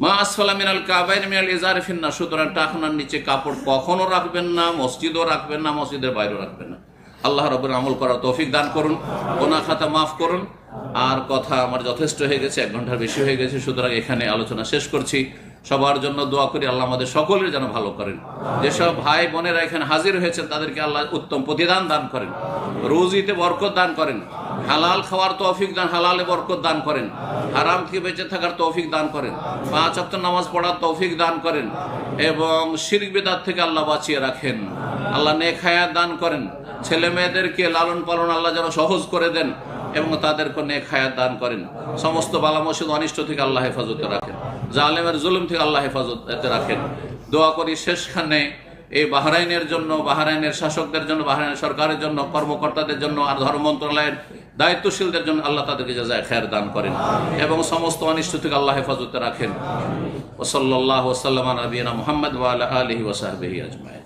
মা আসফালা মিনাল কাবাইন মিনাল ইজারি ফিন্নার। সুতরাং টাকনার নিচে কাপড় কখনো রাখবেন না, মসজিদও রাখবেন না, মসজিদের বাইরেও রাখবেন না। আল্লাহ রাব্বুল আমল করার তৌফিক দান করুন, গুনাহ খাতা মাফ করুন। আর কথা আমার যথেষ্ট হয়ে গেছে, 1 ঘন্টার বেশি হয়ে গেছে, সুতরাং এখানে আলোচনা শেষ করছি। সবার জন্য দোয়া করি আল্লাহ আমাদের সকলের যেন ভালো করেন। যেসব ভাই বোনেরা এখানে হাজির হয়েছেন তাদেরকে আল্লাহ উত্তম প্রতিদান দান করেন, রুজিতে বরকত দান করেন, হালাল খাওয়ার তৌফিক দান, হালালে বরকত দান করেন, হারাম থেকে বেঁচে থাকার তৌফিক দান করেন, 5 ওয়াক্ত নামাজ পড়ার তৌফিক দান করেন এবং শিরক বিদআত থেকে আল্লাহ বাঁচিয়ে রাখেন। আল্লাহ নেক হায়াত দান করেন। ছেলে মেয়েদেরকে লালন পালন আল্লাহ যেন সহজ করে দেন এবং তাদেরকে নেক হায়াত দান করেন। সমস্ত বালা মুসিবত অনিষ্ট থেকে আল্লাহ হেফাজতে রাখেন, জালেমের জুলুম থেকে আল্লাহ হেফাজতে রাখেন। দোয়া করি শেষখানে এই বাহরাইনের জন্য, বাহরাইনের শাসকদের জন্য, বাহরাইনের সরকারের জন্য, কর্মকর্তাদের জন্য, আর ধর্ম মন্ত্রণালয়ের দায়িত্বশীলদের জন্য আল্লাহ তাদেরকে জাযায়ে খায়ের দান করেন এবং সমস্ত অনিষ্ট থেকে আল্লাহ হেফাজতে রাখেন। ওয়া সাল্লাল্লাহু ওয়া সাল্লামা আলা নবিয়িনা মুহাম্মদ ওয়া আলা আলিহি ওয়া সাহবিহি আজমাইন।